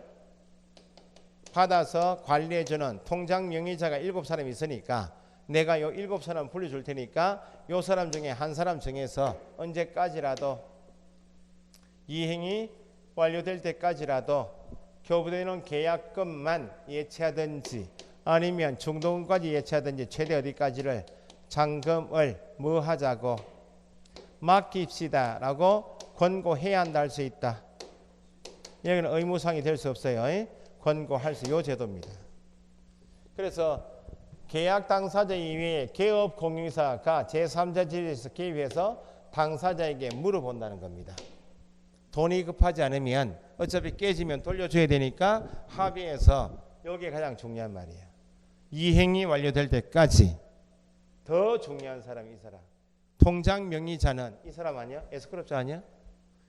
받아서 관리해주는 통장 명의자가 7사람이 있으니까 내가 요 7사람 불러줄 테니까 요 사람 중에 한 사람 정해서 언제까지라도 이행이 완료될 때까지라도 교부되는 계약금만 예치하든지 아니면 중도금까지 예치하든지 최대 어디까지를 잔금을 뭐 하자고 맡깁시다 라고 권고해야 한다 할 수 있다. 여기는 의무사항이 될 수 없어요. 권고할 수 요 제도입니다. 그래서 계약 당사자 이외에 개업 공유사가 제3자 질에서 개입해서 당사자에게 물어본다는 겁니다. 돈이 급하지 않으면 어차피 깨지면 돌려줘야 되니까 합의해서 이게 가장 중요한 말이에요. 이행이 완료될 때까지. 더 중요한 사람이 이 사람. 통장 명의자는 이 사람 아니야? 에스크롭자 아니야?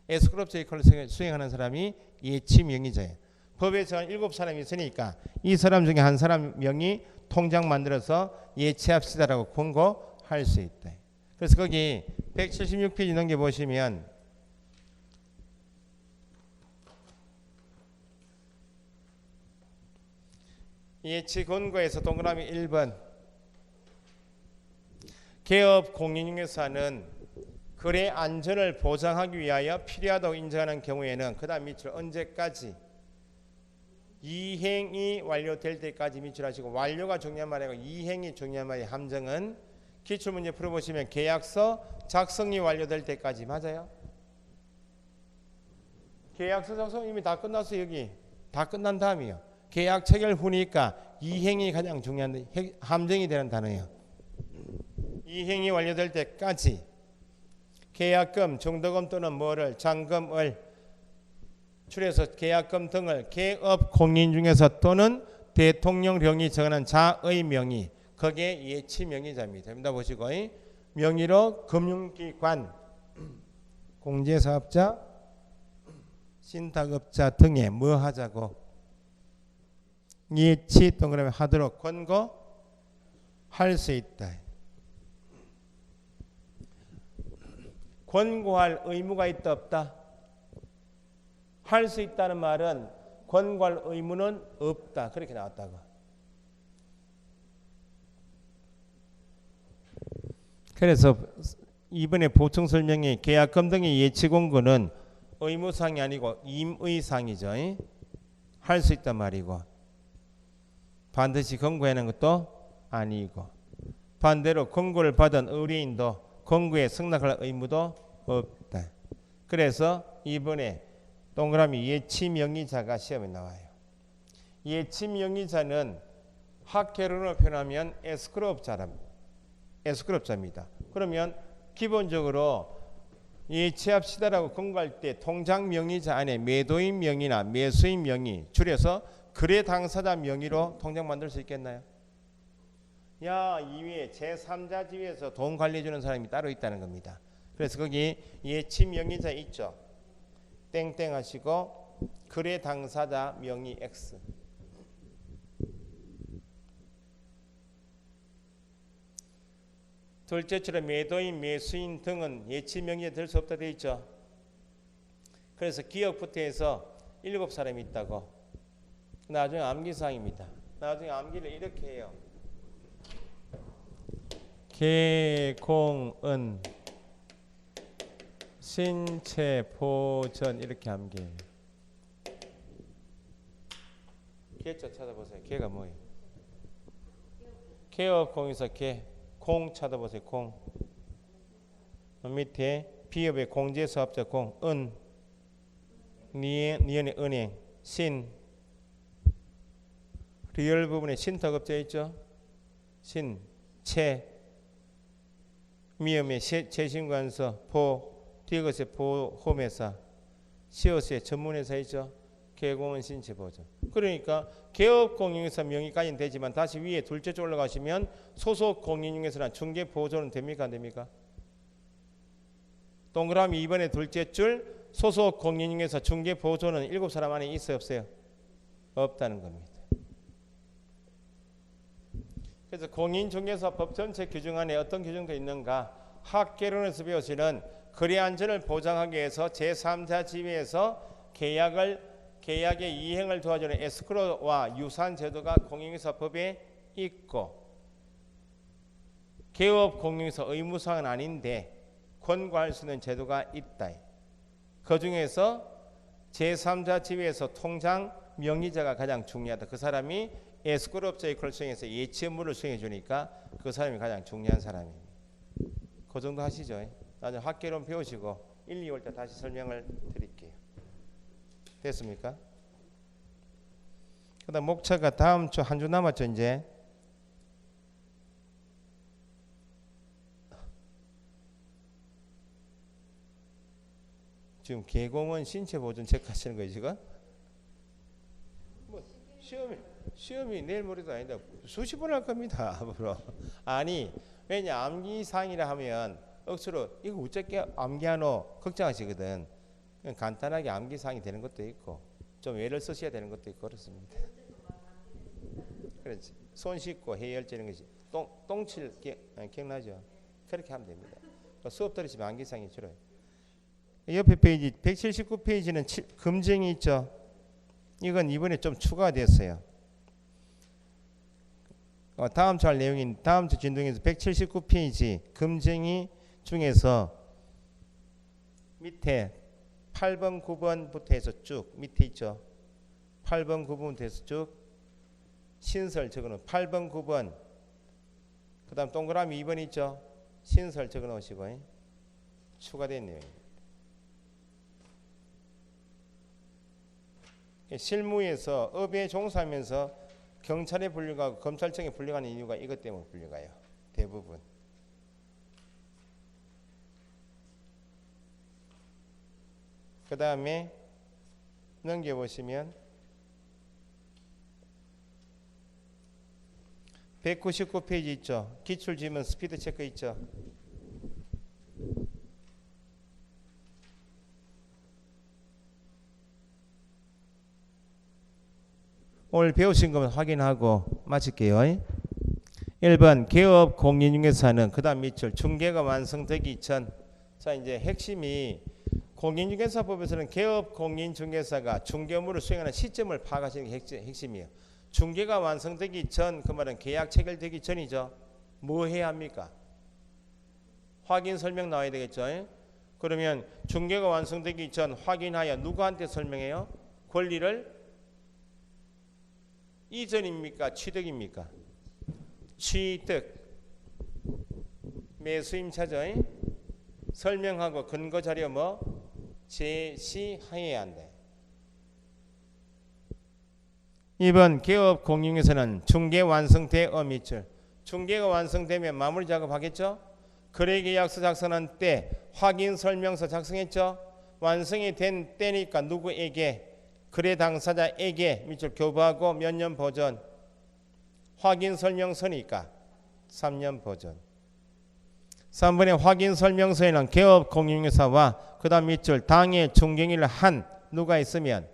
에스크롭자 역할을 수행하는 사람이 예치 명의자예요. 법에 정한 7사람이 있으니까 이 사람 중에 한 사람 명의 통장 만들어서 예치합시다라고 권고할 수 있다. 그래서 거기 176페이지 넘겨보시면 예치 권고에서 동그라미 1번 개업 공인중개사는 거래 안전을 보장하기 위하여 필요하다고 인정하는 경우에는 그 다음 밑줄 언제까지 이행이 완료될 때까지 밑줄하시고 완료가 중요한 말이고 이행이 중요한 말이 함정은 기출문제 풀어보시면 계약서 작성이 완료될 때까지 맞아요? 계약서 작성 이미 다 끝났어. 여기 다 끝난 다음이요. 계약 체결 후니까 이행이 가장 중요한 함정이 되는 단어예요. 이행이 완료될 때까지 계약금, 정도금 또는 뭐를 잔금을 줄여서 계약금 등을 개업 공인중개사 또는 대통령령이 정하는 자의 명의 거기에 예치 명의자입니다. 됩니다. 보시고 명의로 금융기관, 공제사업자, 신탁업자 등에 뭐 하자고 예치 동그라미 하도록 권고할 수 있다. 권고할 의무가 있다 없다? 할 수 있다는 말은 권고할 의무는 없다. 그렇게 나왔다고. 그래서 이번에 보충 설명에 계약금 등의 예치 공고는 의무사항이 아니고 임의사항이죠. 할 수 있단 말이고 반드시 권고하는 것도 아니고 반대로 권고를 받은 의뢰인도 권고에 승낙할 의무도 없다. 그래서 이번에 동그라미 예치 명의자가 시험에 나와요. 예치 명의자는 학개론으로 표현하면 에스크롭자입니다. 그러면 기본적으로 예치합시다라고 권고할 때 통장 명의자 안에 매도인 명의나 매수인 명의 줄여서 거래 당사자 명의로 통장 만들 수 있겠나요? 야, 이외에 제3자 지위에서 돈 관리해 주는 사람이 따로 있다는 겁니다. 그래서 거기 예치 명의자 있죠. 땡땡 하시고 거래 당사자 명의 X. 둘째처럼 매도인, 매수인 등은 예치 명의에 들 수 없다 되어 있죠. 그래서 기업부터 해서 7사람이 있다고. 나중에 암기사항입니다. 나중에 암기를 이렇게 해요. 개공은 신체 보전 이렇게 암기해요. 개자 찾아보세요. 개가 뭐예요? 개업 공에서 개. 공 찾아보세요. 공. 밑에 비업의 공제사업자 공. 은. 니은의 은행. 신. 리얼 부분에 신탁업자 있죠. 신. 채. 미음의 채신관서. 보. 뒤것의 보험회사. 시옷의 전문회사 있죠. 개공은 신체보전. 그러니까 개업 공인중개사 명의까지는 되지만 다시 위에 둘째 줄 올라가시면 소속 공인중개사나 중개보조는 됩니까 안 됩니까? 동그라미 2번의 둘째 줄 소속 공인중개사 중개보조는 7사람 안에 있어요 없어요? 없다는 겁니다. 그래서 공인중개사법 전체 규정 안에 어떤 규정도 있는가? 학개론에서 배우시는 거래 안전을 보장하기 위해서 제3자 지위에서 계약의 이행을 도와주는 에스크로와 유사한 제도가 공인중개사법에 있고 개업 공인중개사 의무사항은 아닌데 권고할 수 있는 제도가 있다. 그 중에서 제3자 지위에서 통장 명의자가 가장 중요하다. 그 사람이 에스크로업자 역할을 수행해서 예치 업무를 수행해 주니까 그 사람이 가장 중요한 사람입니다. 그 정도 하시죠. 나중에 학개론 배우시고 1, 2월 때 다시 설명을 드릴게요. 됐습니까? 그 다음 목차가 다음 주 한 주 남았죠 이제. 지금 개공은 신체 보존 체크하시는 거예요 지금? 뭐 시험이 내일 모레도 아니다. 수십 번 할 겁니다 앞으로. 아니 왜냐 암기사항이라 하면 억수로 이거 어떻게 암기하노 걱정하시거든. 간단하게 암기사항이 되는 것도 있고 좀 애를 쓰셔야 되는 것도 있고 그렇습니다. 그렇지. 손 씻고 해열제는 것이 똥칠 기억나죠? 그렇게 하면 됩니다. 수업 들으시면 암기사항이 줄어요. 옆에 페이지 179페이지는 검증이 있죠. 이건 이번에 좀 추가됐어요. 다음 주 할 내용인 다음 주 진동에서 179페이지 금쟁이 중에서 밑에 8번 9번부터 해서 쭉 밑에 있죠. 8번 9번부터 해서 쭉 신설 적어놓은 8번 9번 그 다음 동그라미 2번 있죠. 신설 적어놓으시고 추가된 내용입니다. 실무에서 업에 종사하면서 경찰에 불려가고 검찰청에 불려가는 이유가 이것 때문에 불려가요. 대부분. 그 다음에 넘겨보시면 199페이지 있죠. 기출지문 스피드 체크 있죠. 오늘 배우신 것만 확인하고 마칠게요. 1번 개업 공인중개사는 그 다음 밑줄 중개가 완성되기 전. 자 이제 핵심이 공인중개사법에서는 개업 공인중개사가 중개 업무를 수행하는 시점을 파악하시는 게 핵심이에요. 중개가 완성되기 전 그 말은 계약 체결되기 전이죠. 뭐 해야 합니까? 확인 설명 나와야 되겠죠. 그러면 중개가 완성되기 전 확인하여 누구한테 설명해요? 권리를 이전입니까? 취득입니까? 취득. 매수임차죠. 설명하고 근거 자료 뭐 제시해야 한대. 2번 개업 공인중개사는 중개 완성대 밑줄. 중개가 완성되면 마무리 작업하겠죠. 거래계약서 작성한 때 확인 설명서 작성했죠. 완성이 된 때니까 누구에게? 거래 당사자에게 밑줄 교부하고 몇 년 보전? 확인 설명서니까 3년 보전. 3번의 확인 설명서에는 개업 공인중개사와 그 다음 밑줄 당해 중개인을 한 누가 있으면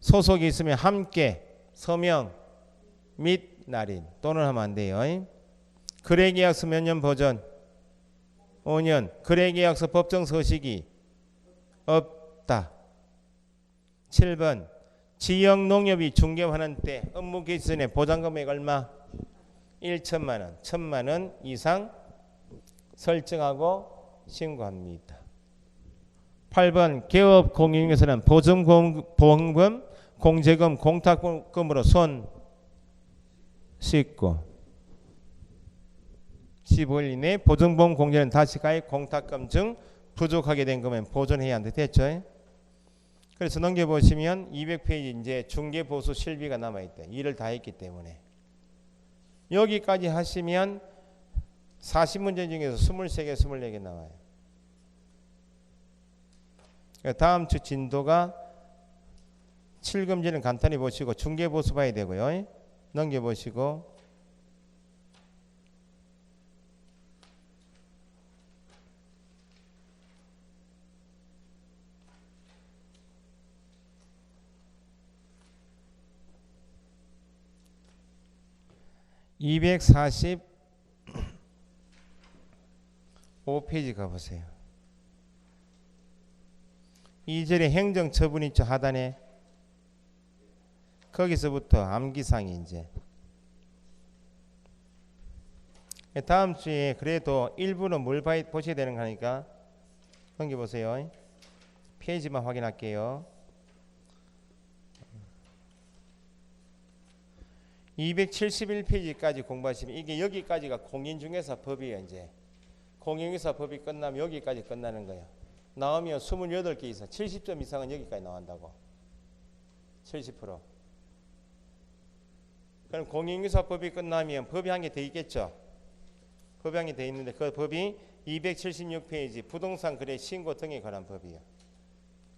소속이 있으면 함께 서명 및 날인 또는 하면 안 돼요. 거래계약서 몇 년 보전? 5년. 거래계약서 법정 서식이 없다. 7번 지역농협이 중개하는 때 업무 개시 전에 보장금액 얼마? 1천만 원. 1천만 원 이상 설정하고 신고합니다. 8번 개업 공인중개사는 보증보험금, 공제금, 공탁금으로 손 씻고 15일 이내 보증보험 공제는 다시 가입 공탁금 중 부족하게 된 거면 보존해야 한다. 됐죠? 그래서 넘겨보시면 200페이지 이제 중개보수 실비가 남아있다. 일을 다 했기 때문에 여기까지 하시면 40문제 중에서 23개 24개 나와요. 다음 주 진도가 7금지는 간단히 보시고 중개보수 봐야 되고요. 넘겨보시고 245페이지 가보세요. 2절에 행정처분 있죠. 하단에 거기서부터 암기상이 이제 다음 주에 그래도 일부는 뭘 보셔야 되는 거니까 넘겨보세요. 페이지만 확인할게요. 271페이지까지 공부하시면 이게 여기까지가 공인중개사법이에요. 이제 공인중개사법이 끝나면 여기까지 끝나는 거예요. 나오면 28개 이상 70점 이상은 여기까지 나온다고. 70%. 그럼 공인중개사법이 끝나면 법이 한 개 더 있겠죠. 법이 한 개 더 있는데 그 법이 276페이지 부동산 거래 신고 등에 관한 법이에요.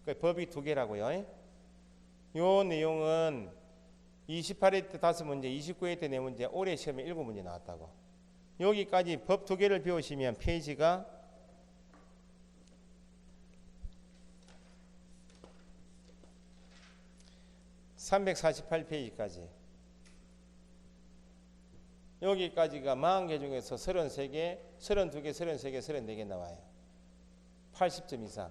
그 법이 두 개라고요. 요 내용은 28회 때 5문제, 29회 때 4문제, 올해 시험에 7문제 나왔다고. 여기까지 법 두 개를 배우시면 페이지가 348페이지까지. 여기까지가 40개 중에서 33개, 32개, 33개, 34개 나와요. 80점 이상.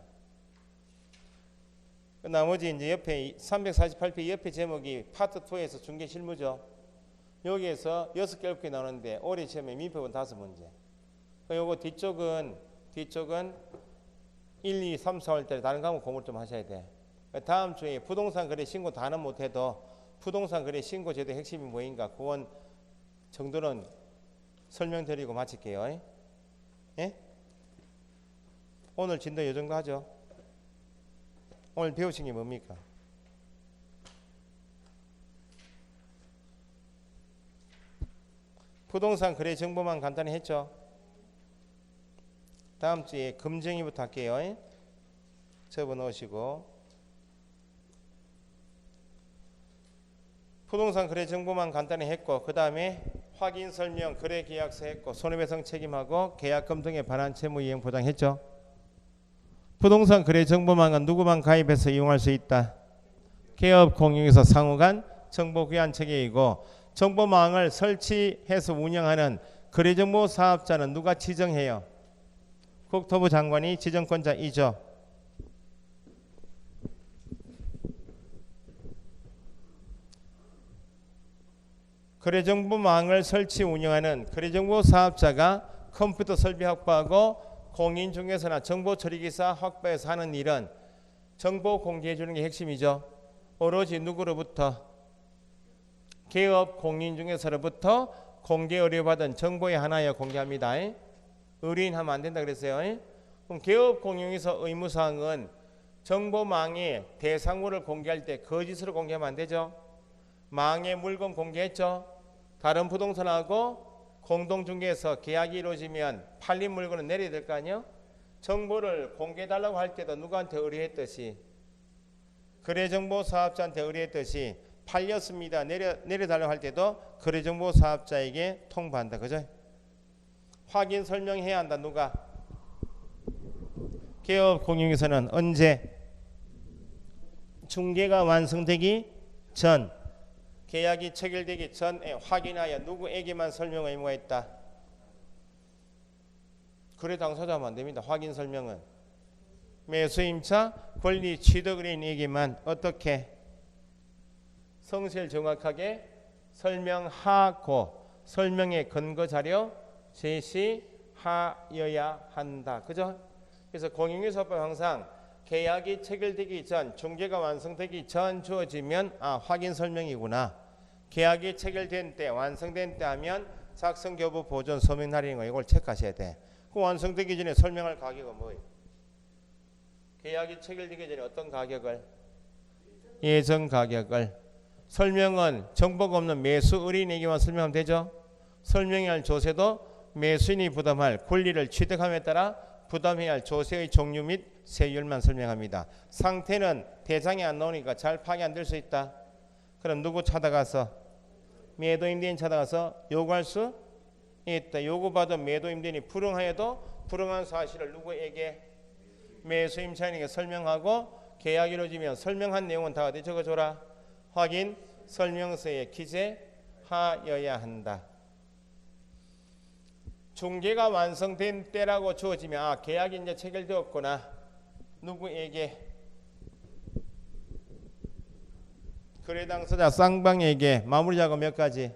나머지 이제 옆에 348페이지 옆에 제목이 파트 2에서 중개 실무죠. 여기에서 6개, 7개 나오는데 올해 시험에 민법은 5문제. 요거 뒤쪽은 1, 2, 3, 4월 때 다른 과목 공부를 좀 하셔야 돼. 다음 주에 부동산 거래 신고 다는 못해도 부동산 거래 신고 제도 핵심이 뭐인가 그건 정도는 설명드리고 마칠게요. 예? 오늘 진도 이 정도 하죠. 오늘 배우신 게 뭡니까? 부동산 거래 정보만 간단히 했죠. 다음 주에 금쟁이부터 할게요. 접어놓으시고 부동산 거래 정보만 간단히 했고 그 다음에 확인 설명 거래 계약서 했고 손해배상 책임하고 계약금 등에 반환 채무 이행 보장했죠. 부동산 거래 정보망은 누구만 가입해서 이용할 수 있다. 개업 공유에서 상호간 정보 귀환 체계이고 정보망을 설치해서 운영하는 거래정보 사업자는 누가 지정해요? 국토부 장관이 지정권자이죠. 거래정보망을 설치 운영하는 거래정보 사업자가 컴퓨터 설비 확보하고 공인중개사나 정보처리기사 확보해서 하는 일은 정보 공개해 주는 게 핵심이죠. 오로지 누구로부터? 개업 공인중개사로부터 공개 의뢰받은 정보의 하나여 공개합니다. 의뢰인하면 안 된다 그랬어요. 그럼 개업 공인중개사 의무사항은 정보망의 대상물을 공개할 때 거짓으로 공개하면 안 되죠. 망의 물건 공개했죠. 다른 부동산하고 공동중개에서 계약이 이루어지면 팔린 물건은 내려야 될 거 아니에요. 정보를 공개해달라고 할 때도 누구한테 의뢰했듯이 거래정보 사업자한테 의뢰했듯이 팔렸습니다 내려달라고 할 때도 거래정보 사업자에게 통보한다. 그죠? 확인 설명해야 한다. 누가? 개업 공인중개사는 언제? 중개가 완성되기 전 계약이 체결되기 전에 확인하여 누구에게만 설명 의무가 있다. 거래 당사자 하면 안 됩니다. 확인 설명은 매수임차 권리 취득인에게만 어떻게 성실 정확하게 설명하고 설명의 근거 자료 제시하여야 한다. 그죠? 그래서 공인중개사법 항상 계약이 체결되기 전 중개가 완성되기 전 주어지면 확인 설명이구나. 계약이 체결된 때 완성된 때 하면 작성 교부 보존 서명 날리는 거 이걸 체크하셔야 돼. 그 완성되기 전에 설명할 가격은 뭐예요? 계약이 체결되기 전에 어떤 가격을? 예정 가격을. 설명은 정보가 없는 매수 의뢰인에게만 설명하면 되죠. 설명해야 할 조세도 매수인이 부담할 권리를 취득함에 따라 부담해야 할 조세의 종류 및 세율만 설명합니다. 상태는 대상이 안 나오니까 잘 파악이 안 될 수 있다. 그럼 누구 찾아가서? 매도임대인 찾아가서 요구할 수 있다. 요구받은 매도임대인이 불응하여도 불응한 사실을 누구에게? 매수임차인에게 설명하고 계약이 이루어지면 설명한 내용은 다 어디 적어줘라? 확인 설명서에 기재하여야 한다. 중개가 완성된 때라고 주어지면 계약이 이제 체결되었구나. 누구에게? 거래 당사자 쌍방에게. 마무리 작업 몇 가지?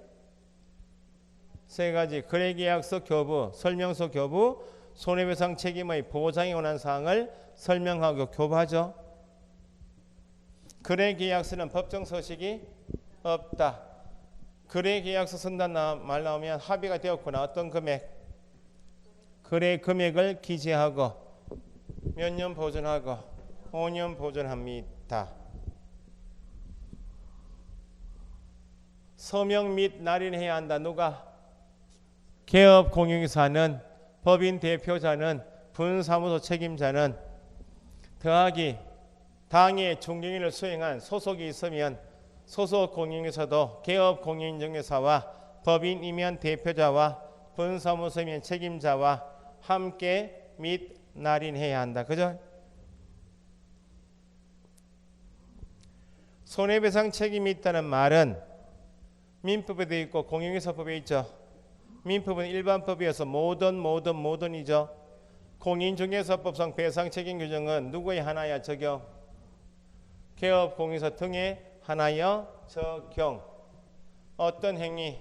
3가지. 거래계약서 교부, 설명서 교부, 손해배상 책임의 보장에 관한 사항을 설명하고 교부하죠. 거래계약서는 법정 서식이 없다. 거래계약서 쓴다는 말 나오면 합의가 되었구나. 어떤 금액? 거래 금액을 기재하고 몇 년 보존하고 5년 보존합니다. 서명 및 날인해야 한다. 누가? 개업 공인중개사는 법인 대표자는 분사무소 책임자는 더하기 당의 중개인을 수행한 소속이 있으면 소속 공인중개사도 개업 공인중개사와 법인이면 대표자와 분사무소이면 책임자와 함께 및 날인해야 한다. 그죠? 손해배상 책임이 있다는 말은 민법에도 있고 공인중개사법에 있죠. 민법은 일반법이어서 모든이죠. 공인중개사법상 배상 책임 규정은 누구의 하나야 적용? 개업 공인사 등의 하나여 적용. 어떤 행위?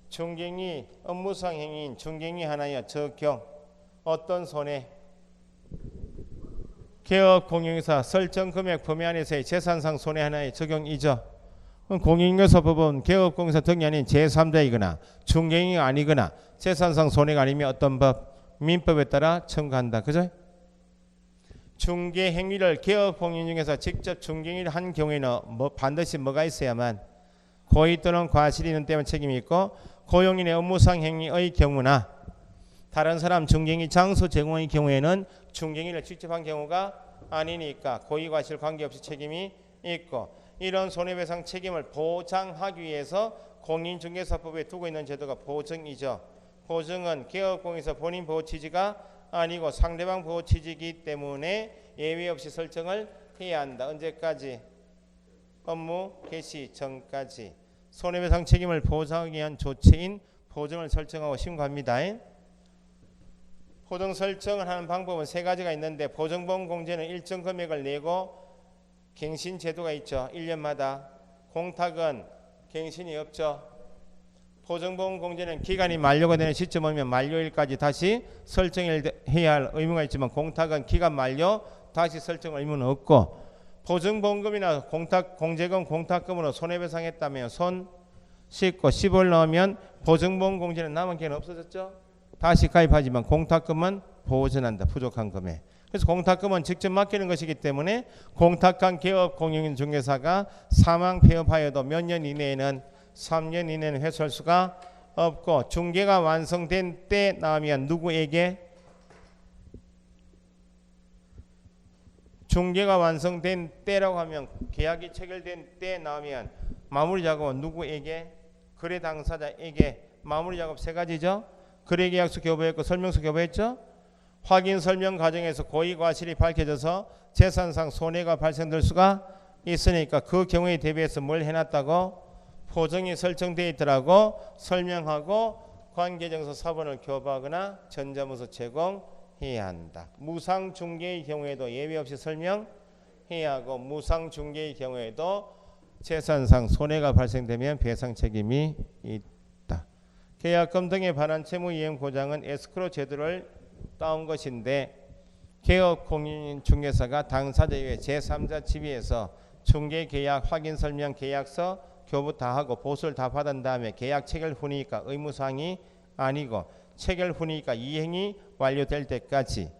중개인이 업무상 행위인 중개인이 하나여 적용. 어떤 손해? 개업 공인중개사 설정 금액 범위 안에서의 재산상 손해 하나의 적용이죠. 공인중개사법은 개업 공인중개사 등이 아닌 제3자이거나 중개인이 아니거나 재산상 손해가 아니면 어떤 법? 민법에 따라 청구한다. 그죠? 중개 행위를 개업 공인중개사 직접 중개인을 한 경우에는 반드시 뭐가 있어야만 고의 또는 과실이 있는 때문에 책임이 있고 고용인의 업무상 행위의 경우나 다른 사람 중개인이 장소 제공의 경우에는 중개인을 직접 한 경우가 아니니까 고의 과실 관계없이 책임이 있고 이런 손해배상 책임을 보장하기 위해서 공인중개사법에 두고 있는 제도가 보증이죠. 보증은 개업공인에서 본인 보호 취지가 아니고 상대방 보호 취지이기 때문에 예외 없이 설정을 해야 한다. 언제까지? 업무 개시 전까지. 손해배상 책임을 보장하기 위한 조치인 보증을 설정하고 신고합니다. 보증 설정을 하는 방법은 세 가지가 있는데 보증보험 공제는 일정 금액을 내고 갱신 제도가 있죠. 1년마다. 공탁은 갱신이 없죠. 보증보험 공제는 기간이 만료가 되는 시점이면 만료일까지 다시 설정해야 할 의무가 있지만 공탁은 기간 만료 다시 설정 의무는 없고 보증보험금이나 공제금 공탁금으로 손해배상했다면 손 씻고 10월 넣으면 보증보험 공제는 남은 기간 없어졌죠. 다시 가입하지만 공탁금은 보전한다. 부족한 금액. 그래서 공탁금은 직접 맡기는 것이기 때문에 공탁한 개업 공인중개사가 사망 폐업하여도 몇 년 이내에는 3년 이내는 회수할 수가 없고 중개가 완성된 때 나오면 누구에게? 중개가 완성된 때라고 하면 계약이 체결된 때 나오면 마무리 작업은 누구에게? 거래 당사자에게. 마무리 작업 세 가지죠. 거래계약서 교부했고 설명서 교부했죠. 확인 설명 과정에서 고의 과실이 밝혀져서 재산상 손해가 발생될 수가 있으니까 그 경우에 대비해서 뭘 해놨다고? 보증이 설정되어 있더라고 설명하고 관계증서 사본을 교부하거나 전자문서 제공해야 한다. 무상중개의 경우에도 예외 없이 설명해야 하고 무상중개의 경우에도 재산상 손해가 발생되면 배상 책임이 있다. 계약금 등에 관한 채무이행 보장은 에스크로 제도를 따온 것인데 개업 공인중개사가 당사자 이외 제3자 지위에서 중개계약 확인 설명 계약서 교부 다 하고 보수를 다 받은 다음에 계약 체결 후니까 의무사항이 아니고 체결 후니까 이행이 완료될 때까지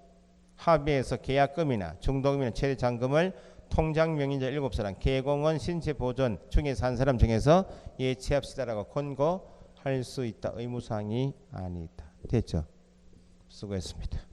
합의해서 계약금이나 중도금이나 최대 잔금을 통장 명의자 7사람 개공원 신체보존 중에서 한 사람 중에서 예치합시다라고 권고할 수 있다. 의무사항이 아니다. 됐죠? 수고했습니다.